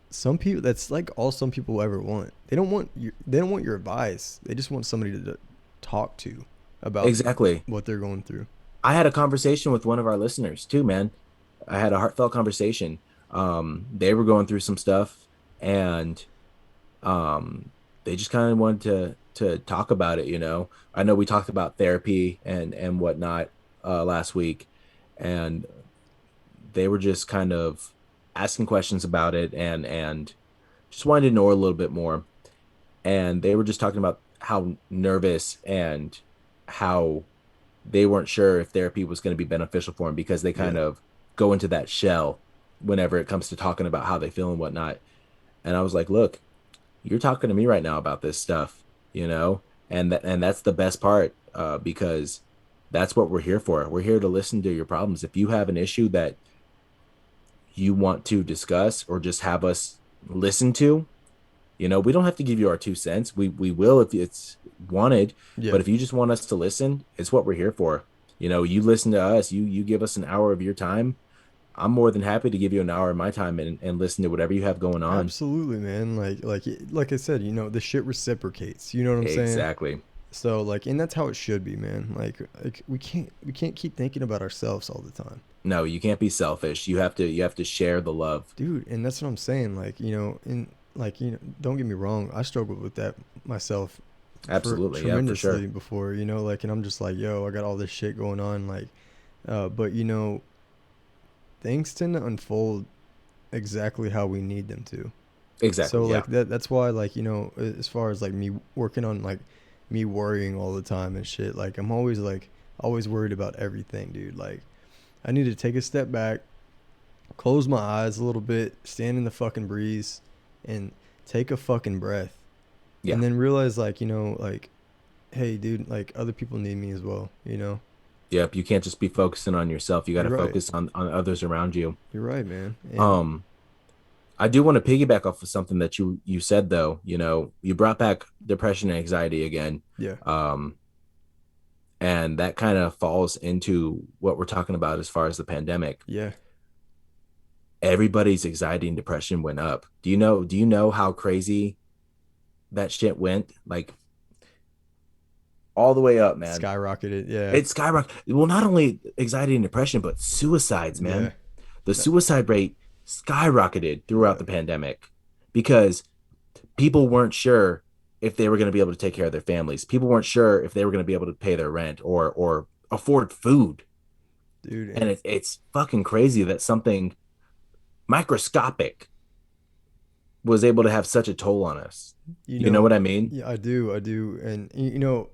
Some people, that's like all some people ever want. They don't want your advice. They just want somebody to talk to about Exactly. what they're going through. I had a conversation with one of our listeners too, man. I had a heartfelt conversation. They were going through some stuff, and um, they just kind of wanted to talk about it. I know we talked about therapy and whatnot last week, and they were just kind of asking questions about it and just wanted to know a little bit more. And they were just talking about how nervous and how they weren't sure if therapy was going to be beneficial for them because they kind Yeah, of go into that shell whenever it comes to talking about how they feel and whatnot. And I was like, look, you're talking to me right now about this stuff, and that's the best part, because that's what we're here for. We're here to listen to your problems. If you have an issue that you want to discuss or just have us listen to, we don't have to give you our 2 cents. We will if it's wanted, yeah, but if you just want us to listen, it's what we're here for. You listen to us, you give us an hour of your time. I'm more than happy to give you an hour of my time and listen to whatever you have going on. absolutely, man. Like I said, the shit reciprocates. You know what I'm saying? Exactly. So like, and that's how it should be, man. Like we can't keep thinking about ourselves all the time, No, you can't be selfish. You have to share the love. dude. And that's what I'm saying. Like, and like, don't get me wrong. I struggled with that myself for Absolutely. Yeah, for tremendously sure. before. Like, and I'm just like, yo, I got all this shit going on. Like, but things tend to unfold exactly how we need them to. So Exactly. Yeah. like that's why, like, as far as like me working on like me worrying all the time and shit, like I'm always worried about everything, dude. Like, I need to take a step back, close my eyes a little bit, stand in the fucking breeze, and take a fucking breath, Yeah. and then realize, like, like, hey dude, like other people need me as well. Yep. You can't just be focusing on yourself. You got to You're right. focus on others around you. You're right, man. And Um, I do want to piggyback off of something that you said though. You brought back depression and anxiety again. yeah, Um, and that kind of falls into what we're talking about as far as the pandemic. yeah, Everybody's anxiety and depression went up. Do you know how crazy that shit went? Like, all the way up, man. Skyrocketed. Yeah. It's skyrocketed. Well, not only anxiety and depression, but suicides, Yeah. man. The suicide rate skyrocketed throughout Yeah. the pandemic because people weren't sure if they were going to be able to take care of their families. People weren't sure if they were going to be able to pay their rent or afford food. Dude, And and it's fucking crazy that something microscopic was able to have such a toll on us. you You know know, what I mean? yeah, I do, and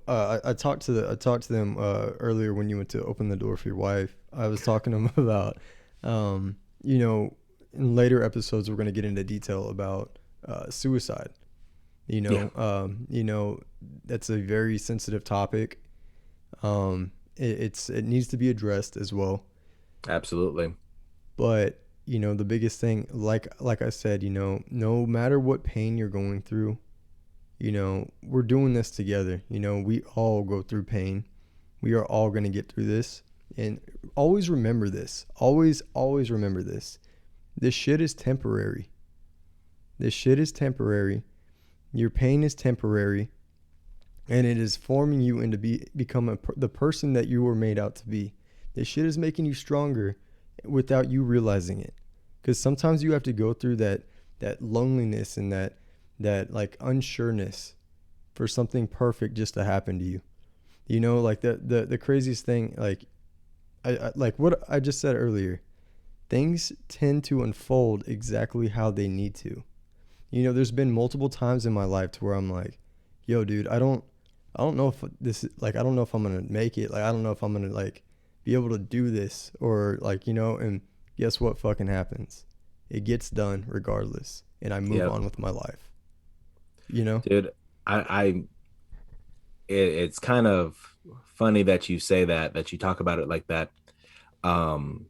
I talked to I talked to them earlier when you went to open the door for your wife. I was talking to them about, um, you know, in later episodes we're going to get into detail about suicide. Yeah, You know, that's a very sensitive topic. It needs to be addressed as well. absolutely. But the biggest thing, like I said, no matter what pain you're going through, we're doing this together. We all go through pain. We are all going to get through this. And always remember this. Always remember this. This shit is temporary. This shit is temporary. Your pain is temporary. And it is forming you into become the person that you were made out to be. This shit is making you stronger without you realizing it. Because sometimes you have to go through that loneliness and that like unsureness for something perfect just to happen to you. Like the craziest thing, like I like what I just said earlier. Things tend to unfold exactly how they need to. There's been multiple times in my life to where I'm like, yo, dude, I don't know if this like I don't know if I'm gonna make it. Like I don't know if I'm gonna like be able to do this or like and guess what fucking happens? It gets done regardless, and I move Yep, on with my life. You know? dude. I it's kind of funny that you say that you talk about it like that. Um,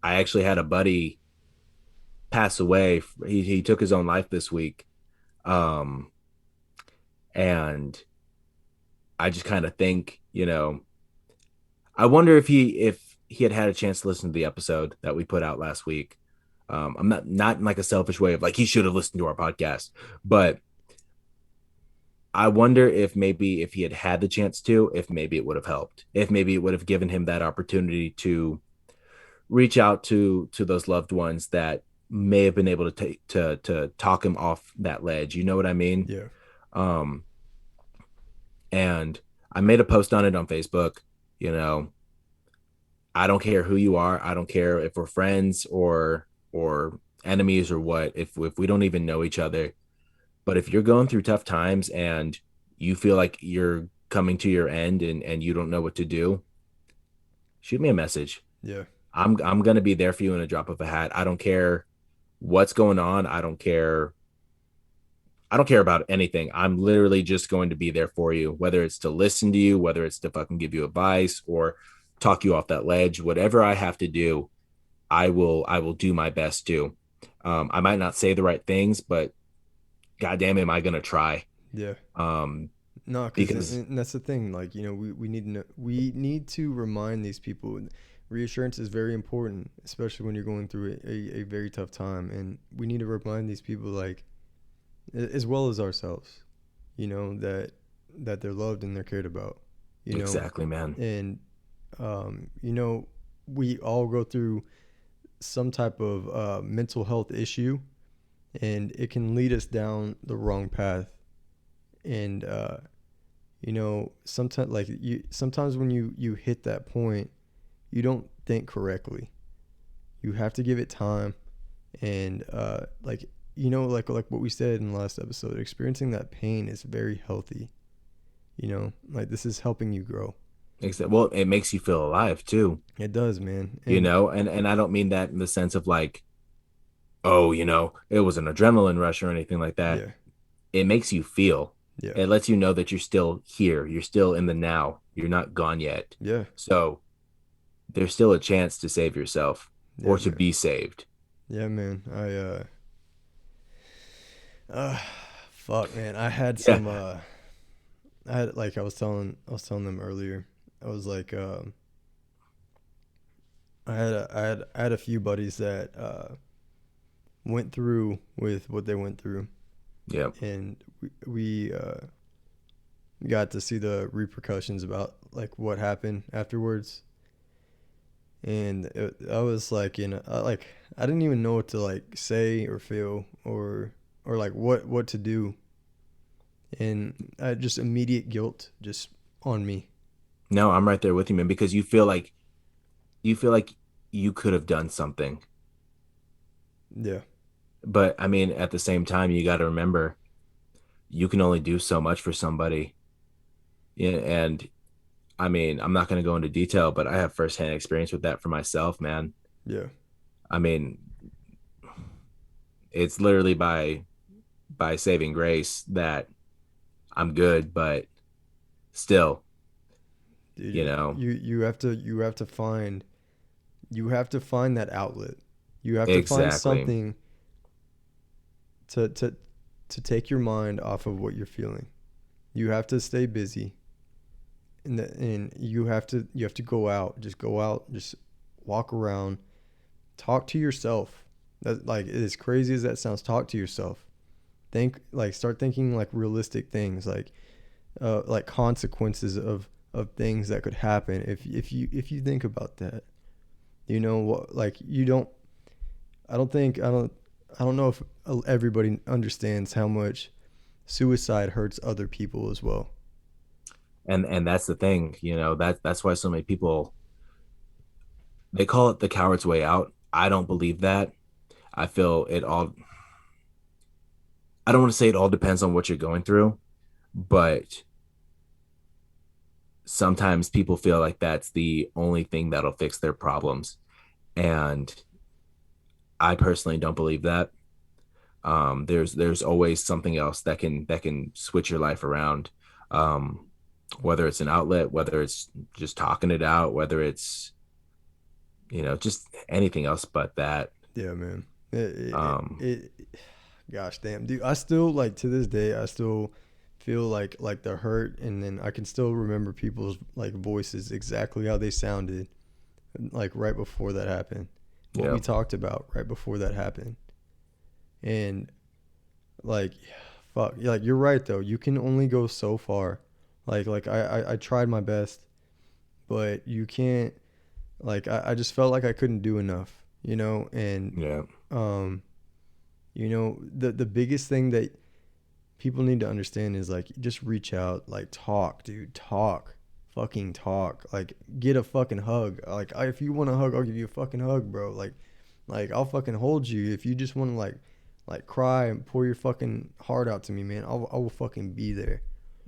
I actually had a buddy pass away. He took his own life this week. Um, and I just kind of think, I wonder if he had a chance to listen to the episode that we put out last week. I'm not in like a selfish way of like he should have listened to our podcast, but I wonder if maybe if he had the chance to, if maybe it would have helped, if maybe it would have given him that opportunity to reach out to those loved ones that may have been able to take to talk him off that ledge. You know what I mean? Yeah. Um, and I made a post on it on Facebook. You know, I don't care who you are. I don't care if we're friends or enemies or what. If we don't even know each other, but if you're going through tough times and you feel like you're coming to your end and you don't know what to do, shoot me a message. Yeah. I'm gonna be there for you in a drop of a hat. I don't care what's going on. I don't care about anything. I'm literally just going to be there for you, whether it's to listen to you, whether it's to fucking give you advice or talk you off that ledge. Whatever I have to do, I will do my best to. I might not say the right things, but goddamn, am I gonna try? Yeah. Um, No, because because that's the thing. Like we need to we need to remind these people. Reassurance is very important, especially when you're going through a very tough time, and we need to remind these people like as well as ourselves, that they're loved and they're cared about, you know, exactly, man. and we all go through some type of mental health issue, and it can lead us down the wrong path, and sometimes sometimes when you hit that point, you don't think correctly. You have to give it time, and like what we said in the last episode, experiencing that pain is very healthy. Like this is helping you grow. Well, it makes you feel alive too, It does, man. you And know, and I don't mean that in the sense of like, oh, it was an adrenaline rush or anything like that. yeah, It makes you feel. yeah, It lets you know that you're still here. You're still in the now. You're not gone yet. yeah, So there's still a chance to save yourself yeah, or to man. be saved. Yeah, man. Uh fuck, man. I had Yeah. some I had like I was telling them earlier. I was like I had a few buddies that went through with what they went through, Yeah. and we got to see the repercussions about like what happened afterwards, and I was like, like I didn't even know what to like say or feel or like what to do, and I just immediate guilt just on me. No, I'm right there with you, man, because you feel like you could have done something. Yeah, But I mean, at the same time, you got to remember you can only do so much for somebody. Yeah, and I mean, I'm not going to go into detail, but I have firsthand experience with that for myself, man. yeah, I mean, it's literally by saving grace that I'm good, but still, dude, you know, you have to find that outlet. You have to find exactly. something to take your mind off of what you're feeling. You have to stay busy, and you have to go out. Just go out. Just walk around. Talk to yourself. That like as crazy as that sounds. Talk to yourself. Think like start thinking like realistic things like consequences of things that could happen if you think about that. You know what? Like you don't. I don't think I don't. I don't know if everybody understands how much suicide hurts other people as well. And that's the thing, that's why so many people, they call it the coward's way out. I don't believe that. I feel it all, I don't want to say it all depends on what you're going through, but sometimes people feel like that's the only thing that'll fix their problems. And I personally don't believe that. There's always something else that can switch your life around. Um, whether it's an outlet, whether it's just talking it out, whether it's, just anything else but that. Yeah, man. Um, Gosh damn, dude. I still like to this day. I still feel like the hurt, and then I can still remember people's like voices exactly how they sounded, like right before that happened. What yeah. we talked about right before that happened, and like, fuck, like you're right though. You can only go so far. I tried my best, but you can't. Like I just felt like I couldn't do enough, and Yeah. um the biggest thing that people need to understand is like just reach out, like talk, dude, talk, fucking talk, like get a fucking hug. Like if you want a hug, I'll give you a fucking hug, bro. Like I'll fucking hold you. If you just want to like cry and pour your fucking heart out to me, man, I will fucking be there.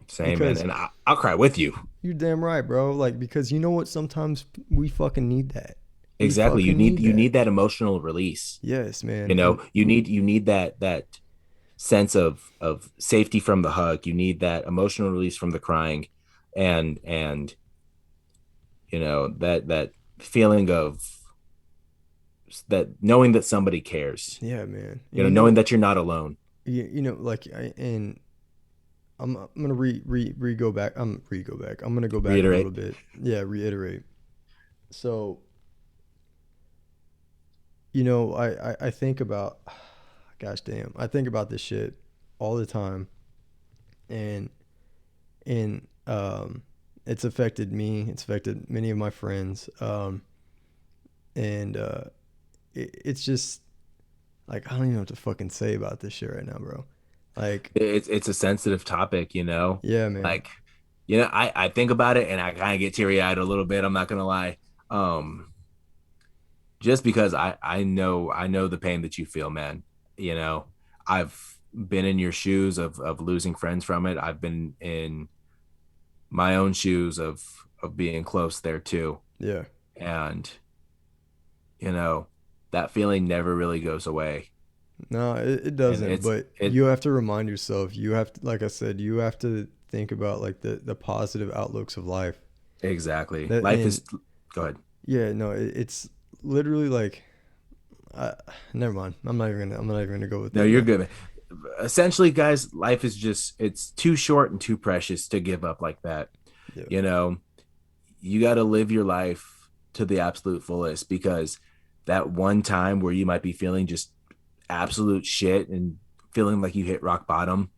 Same, man. Because And I'll cry with you. you're damn right, bro. Like because you know what, sometimes we fucking need that. We Exactly. You fucking need need you that. need that emotional release. Yes, You man. know, And you need that sense of safety from the hug. You need that emotional release from the crying, and that feeling of that, knowing that somebody cares. yeah, man. Knowing that you're not alone. Like and I'm gonna re go back. I'm gonna go back a little Reiterate. bit. Yeah, reiterate. So I think about, gosh damn, I think about this shit all the time, and and it's affected me. It's affected many of my friends. And it's just like I don't even know what to fucking say about this shit right now, bro. Like, It's a sensitive topic, yeah, man. like, I think about it and I kind of get teary eyed a little bit. I'm not gonna lie. Um, just because I know the pain that you feel, man. You know, I've been in your shoes of losing friends from it. I've been in my own shoes of being close there too. Yeah. And, you know, that feeling never really goes away. No, it And doesn't. it's But it you have to remind yourself. You have to, like I said, you have to think about like the positive outlooks of life. exactly. That Life and is, go ahead. yeah, no, it's literally like, I, never mind. I'm not even gonna go with No, it. you're No. good, man. Essentially, guys, life is just, it's too short and too precious to give up like that. Yeah. You know, you got to live your life to the absolute fullest, because that one time where you might be feeling just absolute shit and feeling like you hit rock bottom,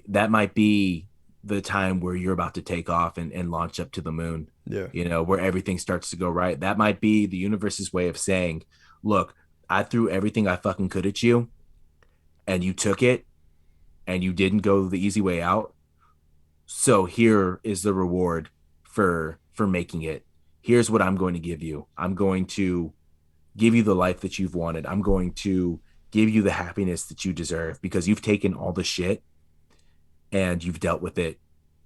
that might be the time where you're about to take off and launch up to the moon, Yeah. where everything starts to go right. That might be the universe's way of saying, look, I threw everything I fucking could at you and you took it and you didn't go the easy way out. So here is the reward for making it. Here's what I'm going to give you. I'm going to give you the life that you've wanted. I'm going to give you the happiness that you deserve because you've taken all the shit and you've dealt with it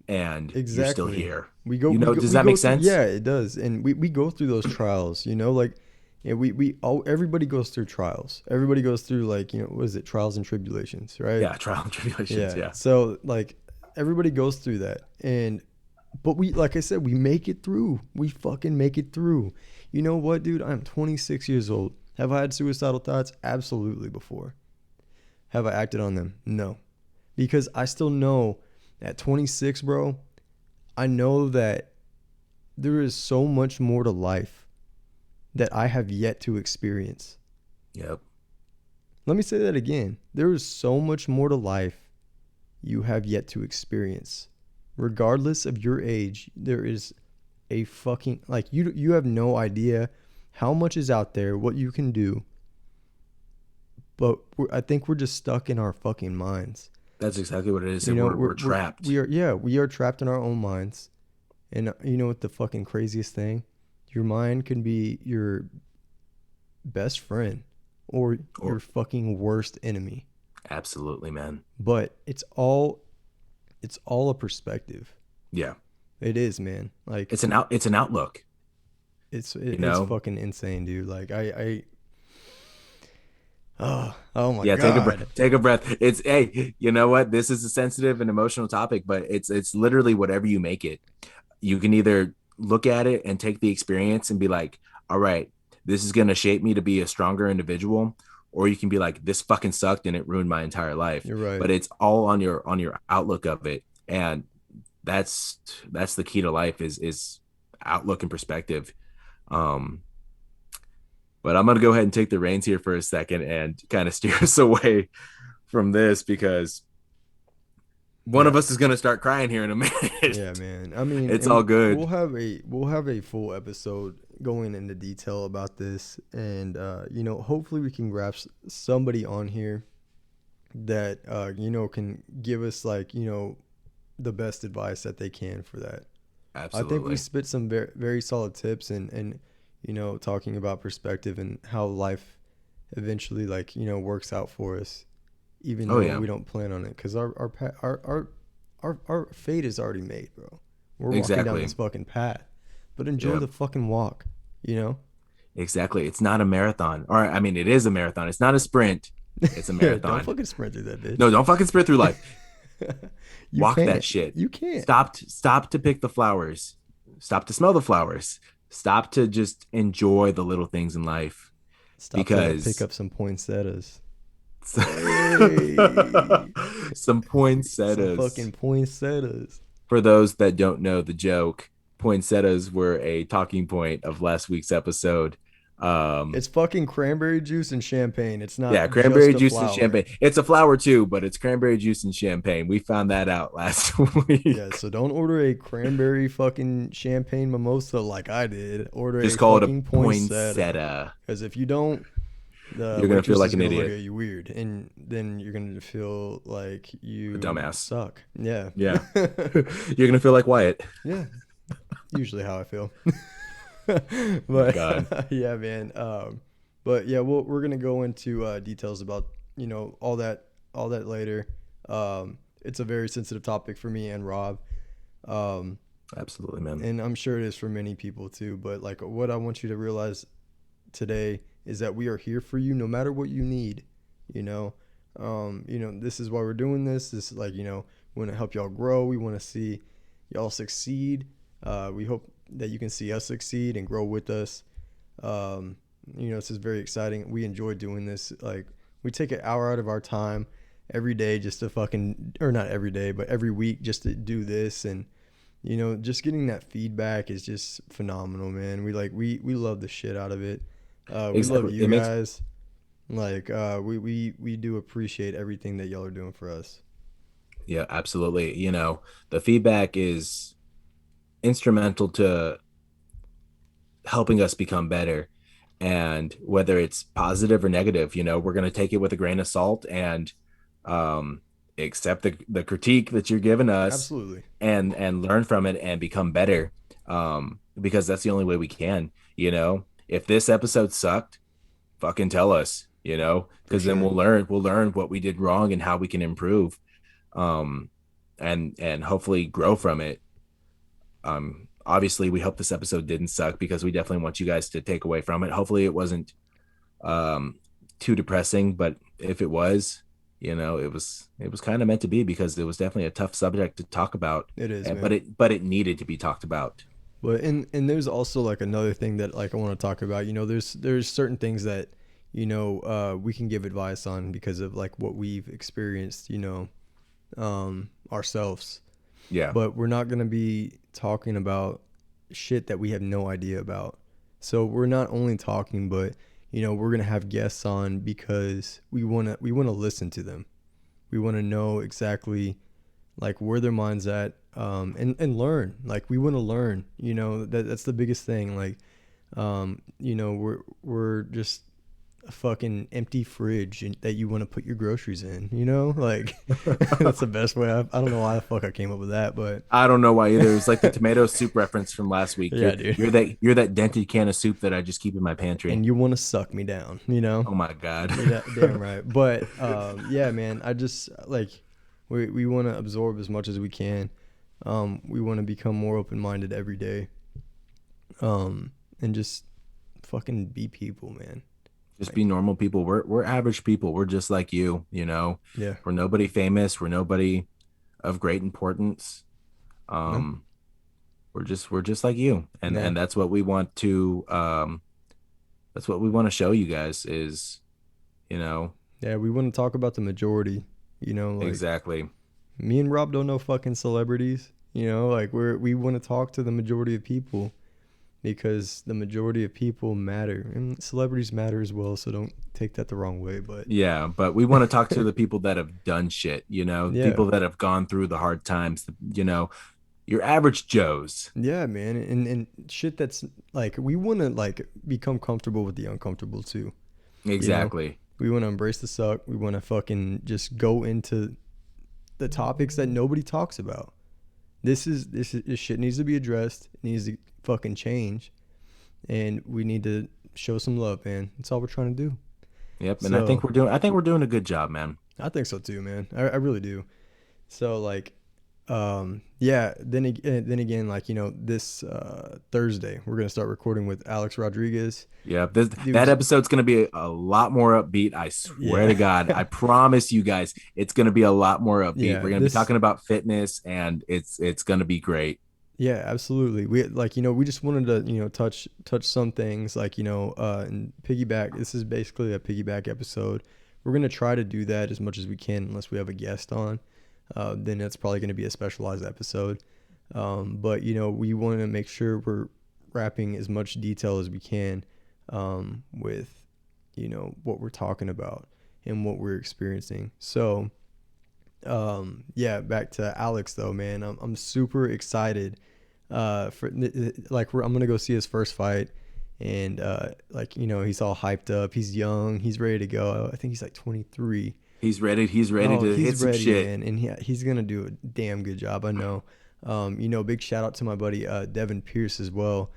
and you're still Exactly. here. Does We that make go through, sense? yeah, it does. And we go through those trials, like, yeah, we all, everybody goes through trials. Everybody goes through, like, what is it? Trials and tribulations, right? Yeah, trial and tribulations. Yeah. Yeah. So, like, everybody goes through that. But like I said, we make it through. We fucking make it through. You know what, dude? I'm 26 years old. Have I had suicidal thoughts? Absolutely before. Have I acted on them? No. Because I still know at 26, bro, I know that there is so much more to life that I have yet to experience. Yep. Let me say that again. There is so much more to life you have yet to experience. Regardless of your age, there is a fucking, like, you have no idea how much is out there, what you can do. But I think we're just stuck in our fucking minds. That's exactly what it is. We're We're trapped. we are trapped in our own minds. And you know what the fucking craziest thing? Your mind can be your best friend or your Or fucking worst enemy. absolutely, man. But it's all a perspective. Yeah. It is, man. Like, It's an outlook, you it's know? fucking insane, dude. Like, oh my Yeah, take a breath. God. Take a breath. It's hey, you know what? This is a sensitive and emotional topic, but it's literally whatever you make it. You can either look at it and take the experience and be like, all right, this is gonna shape me to be a stronger individual, or you can be like, this fucking sucked and it ruined my entire life. You're right. But it's all on your outlook of it. And that's that's the key to life is outlook and perspective. Um, but I'm gonna go ahead and take the reins here for a second and kind of steer us away from this because one Yeah. of us is gonna start crying here in a minute. Yeah, man. I mean, It's all and good. we'll have a full episode going into detail about this, and hopefully we can grab somebody on here that can give us, like, the best advice that they can for that. I think we Absolutely. spit some very, very solid tips, and talking about perspective and how life eventually, like, works out for us, even Oh though yeah. we don't plan on it, because our fate is already made, bro. We're walking down Exactly. this fucking path, but enjoy Yep. the fucking walk, you know. Exactly. It's not a marathon. Or I mean it is a marathon. It's not a sprint. It's a Yeah, don't marathon. fucking sprint through that No, bitch. don't fucking sprint through life. You Walk that can't. shit. You can't. Stop to pick the flowers. Stop to smell the flowers. Stop to just enjoy the little things in life Stop to pick because up some poinsettias. Hey, some some poinsettias. fucking poinsettias. For those that don't know the joke, poinsettias were a talking point of last week's episode. Um, It's fucking cranberry juice and champagne. It's yeah, not cranberry just a juice and flower. champagne. It's a flower too, but it's cranberry juice and champagne. We found that out last Yeah, week. so don't order a cranberry fucking champagne mimosa like I did. Order a Just call it a fucking poinsettia. poinsettia. Because if you don't, the You're gonna feel waitress like is an gonna look idiot, at you weird, and then you're gonna feel like a you dumbass. suck. Yeah. Yeah, you're gonna feel like Wyatt. Yeah. Usually how I feel. My But God, yeah, man. But yeah, we're gonna go into details about all that later. It's a very sensitive topic for me and Rob, um, absolutely, man. and I'm sure it is for many people too. But, like, what I want you to realize today is that we are here for you no matter what you need. You know, this is why we're doing this. This is, like, we want to help y'all grow. We want to see y'all succeed. We hope that you can see us succeed and grow with us. This is very exciting. We enjoy doing this. Like, we take an hour out of our time every day just to fucking, or not every day, but every week just to do this. And, just getting that feedback is just phenomenal, man. We love the shit out of it. We love Exactly. you It makes guys. Like, we do appreciate everything that y'all are doing for us. Yeah, absolutely. The feedback is instrumental to helping us become better. And whether it's positive or negative, we're going to take it with a grain of salt and um, accept the critique that you're giving us Absolutely. and learn from it and become better. Because that's the only way we can. If this episode sucked, fucking tell us, For because then sure. we'll learn what we did wrong and how we can improve, um, and hopefully grow from it. Obviously we hope this episode didn't suck because we definitely want you guys to take away from it. Hopefully it wasn't um too depressing, but if it was, it was kind of meant to be because it was definitely a tough subject to talk about. It is, But man. it needed to be talked about. But and there's also like another thing that like I want to talk about. There's certain things that we can give advice on because of like what we've experienced, ourselves. Yeah, But we're not gonna be talking about shit that we have no idea about. So we're not only talking, but we're gonna have guests on because we wanna listen to them. We wanna know exactly like where their minds at, and learn. Like we wanna learn. That's the biggest thing. Like, we're just a fucking empty fridge that you want to put your groceries in, like that's the best way. I don't know why the fuck I came up with that, but I don't know why either. It was like the tomato soup reference from last week. You're yeah, dude. you're that you're that dented can of soup that I just keep in my pantry. And you want to suck me down, Oh my god. you're damn right. But yeah, man, I just like we want to absorb as much as we can. We want to become more open-minded every day, and just fucking be people, man. Just Like, be normal people. We're average people. We're just like you. yeah. We're nobody famous. We're nobody of great importance. No. Um, we're just like you. And Yeah. and that's what we want to show you guys is, you know, Yeah, we want to talk about the majority, like exactly. me and Rob don't know fucking celebrities, like we want to talk to the majority of people because the majority of people matter and celebrities matter as well, so don't take that the wrong way, but Yeah, but we want to talk to the people that have done shit, yeah. people that have gone through the hard times, your average Joes. Yeah, man, and shit that's like we want to like become comfortable with the uncomfortable too, you know. Exactly. We want to embrace the suck. We want to fucking just go into the topics that nobody talks about. This shit needs to be addressed. It needs to fucking change, and we need to show some love, man. That's all we're trying to do. Yep, and I think So we're doing I think we're doing a good job, man. I think so too, man. I really do. So like, yeah. Then again, like this Thursday we're gonna start recording with Alex Rodriguez. Yeah, this that Dude's episode's gonna be a lot more upbeat. I swear to yeah, God, I promise you guys, it's gonna be a lot more upbeat. yeah. We're gonna be This talking about fitness, and it's gonna be great. Yeah, absolutely. We like we just wanted to touch some things like and piggyback. This is basically a piggyback episode. We're gonna try to do that as much as we can, unless we have a guest on. Then it's probably gonna be a specialized episode. But we want to make sure we're wrapping as much detail as we can, with what we're talking about and what we're experiencing. So yeah, back to Alex though, man. I'm super excited for like I'm gonna go see his first fight, and like he's all hyped up. He's young. He's ready to go. I think he's like 23. He's ready Oh, to he's hit some ready, shit. man, and he's gonna do a damn good job. I know. Big shout out to my buddy Devin Pierce as well.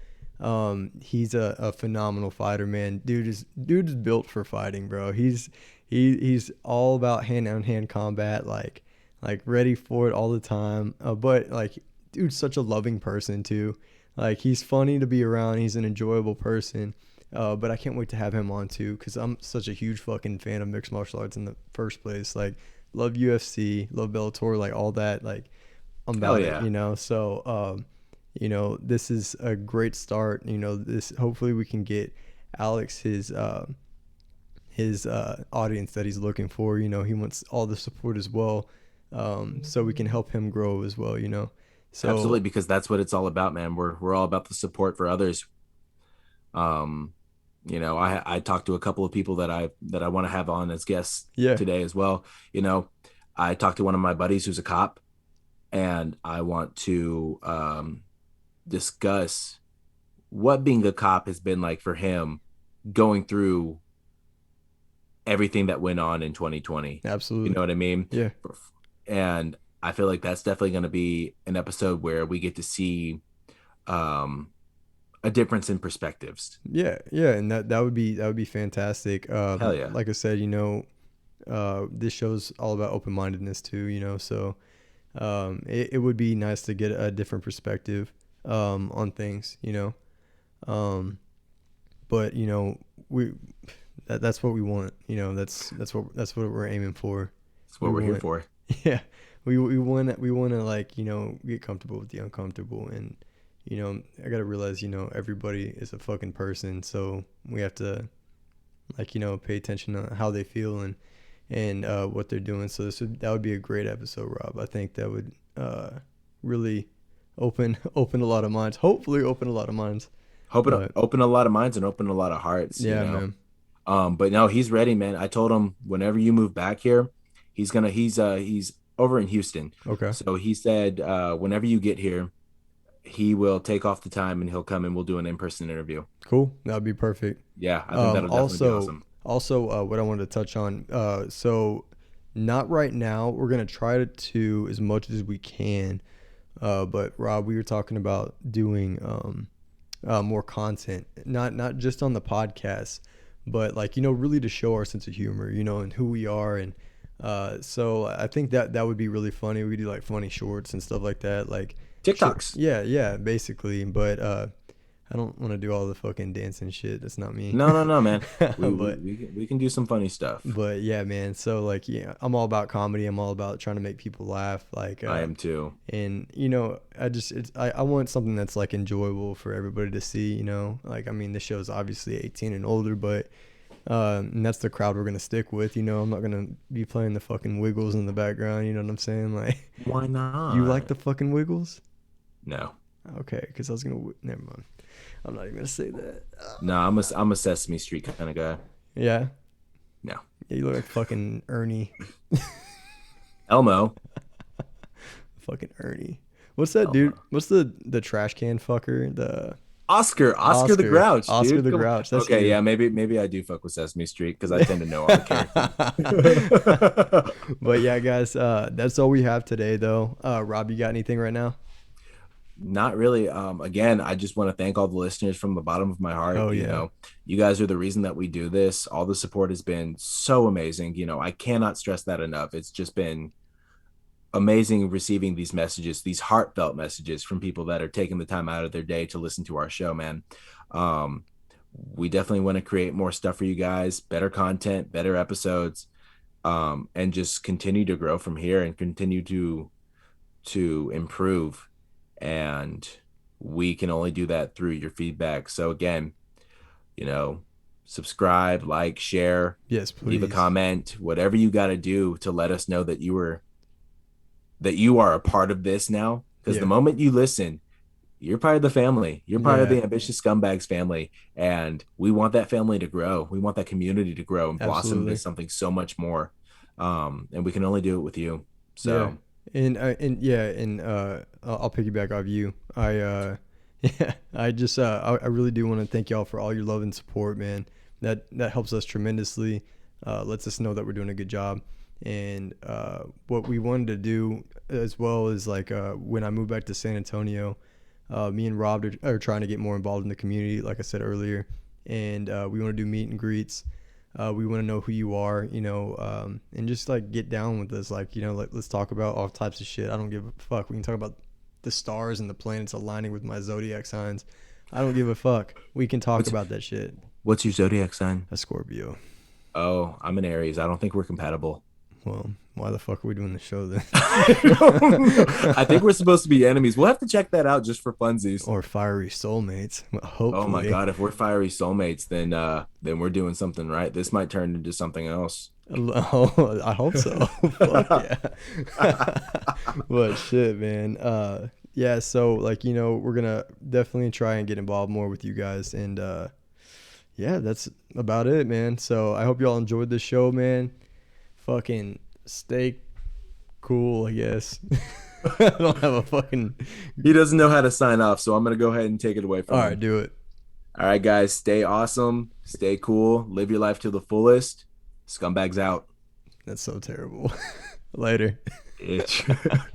He's a phenomenal fighter, man. Dude is built for fighting, bro. He's all about hand on hand combat, like ready for it all the time. But like, dude's such a loving person too. Like he's funny to be around. He's an enjoyable person. But I can't wait to have him on too, because I'm such a huge fucking fan of mixed martial arts in the first place. Like, love UFC, love Bellator, like all that. Like, I'm Hell about it, yeah. So, this is a great start. This hopefully we can get Alex his audience that he's looking for. He wants all the support as well, so we can help him grow as well. Absolutely, So because that's what it's all about, man. We're all about the support for others. Um, I talked to a couple of people that I want to have on as guests yeah, today as well. You know, I talked to one of my buddies who's a cop, and I want to discuss what being a cop has been like for him going through everything that went on in 2020. You Absolutely. know what I mean? Yeah. And I feel like that's definitely going to be an episode where we get to see um, a difference in perspectives. Yeah, yeah, and that would be fantastic. Hell yeah. Like I said, this show's all about open-mindedness too, so it would be nice to get a different perspective on things, Um, but we that's what we want, that's what we're aiming for. That's We what we're here want for. yeah, we want to like, get comfortable with the uncomfortable, and I got to realize, everybody is a fucking person, so we have to, like, pay attention to how they feel and what they're doing. So that would be a great episode, Rob. I think that would really open a lot of minds. Hopefully, open a lot of minds. But Open a lot of minds and open a lot of hearts, you yeah, know. man. But no, he's ready, man. I told him whenever you move back here, he's over in Houston. Okay, So he said whenever you get here, he will take off the time and he'll come and we'll do an in-person interview. cool. That would be perfect. Yeah, I think that'll definitely be Also, awesome. what I wanted to touch on. So not right now. We're gonna try to as much as we can. But Rob, we were talking about doing more content, not just on the podcast, but like, really to show our sense of humor, and who we are, and so I think that would be really funny. We do like funny shorts and stuff like that, like TikToks. yeah, basically. But I don't want to do all the fucking dancing shit. That's not me. No, man. but We can do some funny stuff. but yeah, man. So like, yeah, I'm all about comedy. I'm all about trying to make people laugh. Like, I am too. and I want something that's like enjoyable for everybody to see. Like, I mean, this show is obviously 18 and older, but and that's the crowd we're gonna stick with. I'm not gonna be playing the fucking Wiggles in the background. You know what I'm saying? Like, Why you like not? the fucking Wiggles? No. Okay, because I was gonna. Never mind. I'm not even gonna say that. No, I'm a Sesame Street kind of guy. Yeah. No. Yeah, you look like fucking Ernie. Elmo. Fucking Ernie. What's that, dude? Elmo. What's the trash can fucker? The Oscar the Grouch, Oscar dude. the Come on. Grouch. That's Okay, you. yeah, maybe I do fuck with Sesame Street because I tend to know all the characters. But yeah, guys, that's all we have today, though. Rob, you got anything right now? Not really. Again, I just want to thank all the listeners from the bottom of my heart. Oh yeah, You guys are the reason that we do this. All the support has been so amazing. I cannot stress that enough. It's just been amazing receiving these messages, these heartfelt messages from people that are taking the time out of their day to listen to our show, man. Um, we definitely want to create more stuff for you guys, better content, better episodes, and just continue to grow from here and continue to improve. And we can only do that through your feedback. So again, you know, subscribe, like, share, yes, leave a please. comment, whatever you got to do to let us know that you are a part of this now. Because the Yeah, moment you listen, you're part of the family. You're part of yeah, the Ambitious Scumbags family. And we want that family to grow. We want that community to grow and blossom into absolutely. something so much more. And we can only do it with you. Yeah, So and yeah, and I'll piggyback off you. Yeah, I really do want to thank y'all for all your love and support, man. That helps us tremendously. Lets us know that we're doing a good job. And what we wanted to do as well is like, when I moved back to San Antonio, me and Rob are trying to get more involved in the community, like I said earlier, and we want to do meet and greets. We want to know who you are, and just like get down with us. Like, let's talk about all types of shit. I don't give a fuck. We can talk about the stars and the planets aligning with my zodiac signs. I don't give a fuck. We can talk what's about that shit. what's your zodiac sign? A Scorpio. Oh, I'm an Aries. I don't think we're compatible. Well, why the fuck are we doing the show then? I think we're supposed to be enemies. We'll have to check that out just for funsies. Or fiery soulmates. Oh my Hopefully. god, if we're fiery soulmates, then we're doing something right. This might turn into something else. Oh, I hope so. Fuck yeah. But shit, man. Yeah, so like, we're gonna definitely try and get involved more with you guys, and yeah, that's about it, man. So I hope y'all enjoyed this show, man. Fucking stay Cool, I guess. I don't have a fucking. He doesn't know how to sign off, so I'm gonna go ahead and take it away All from right, him. do it. All right, guys, stay awesome, stay cool, live your life to the fullest. Scumbags out. That's so terrible. Later. Itch.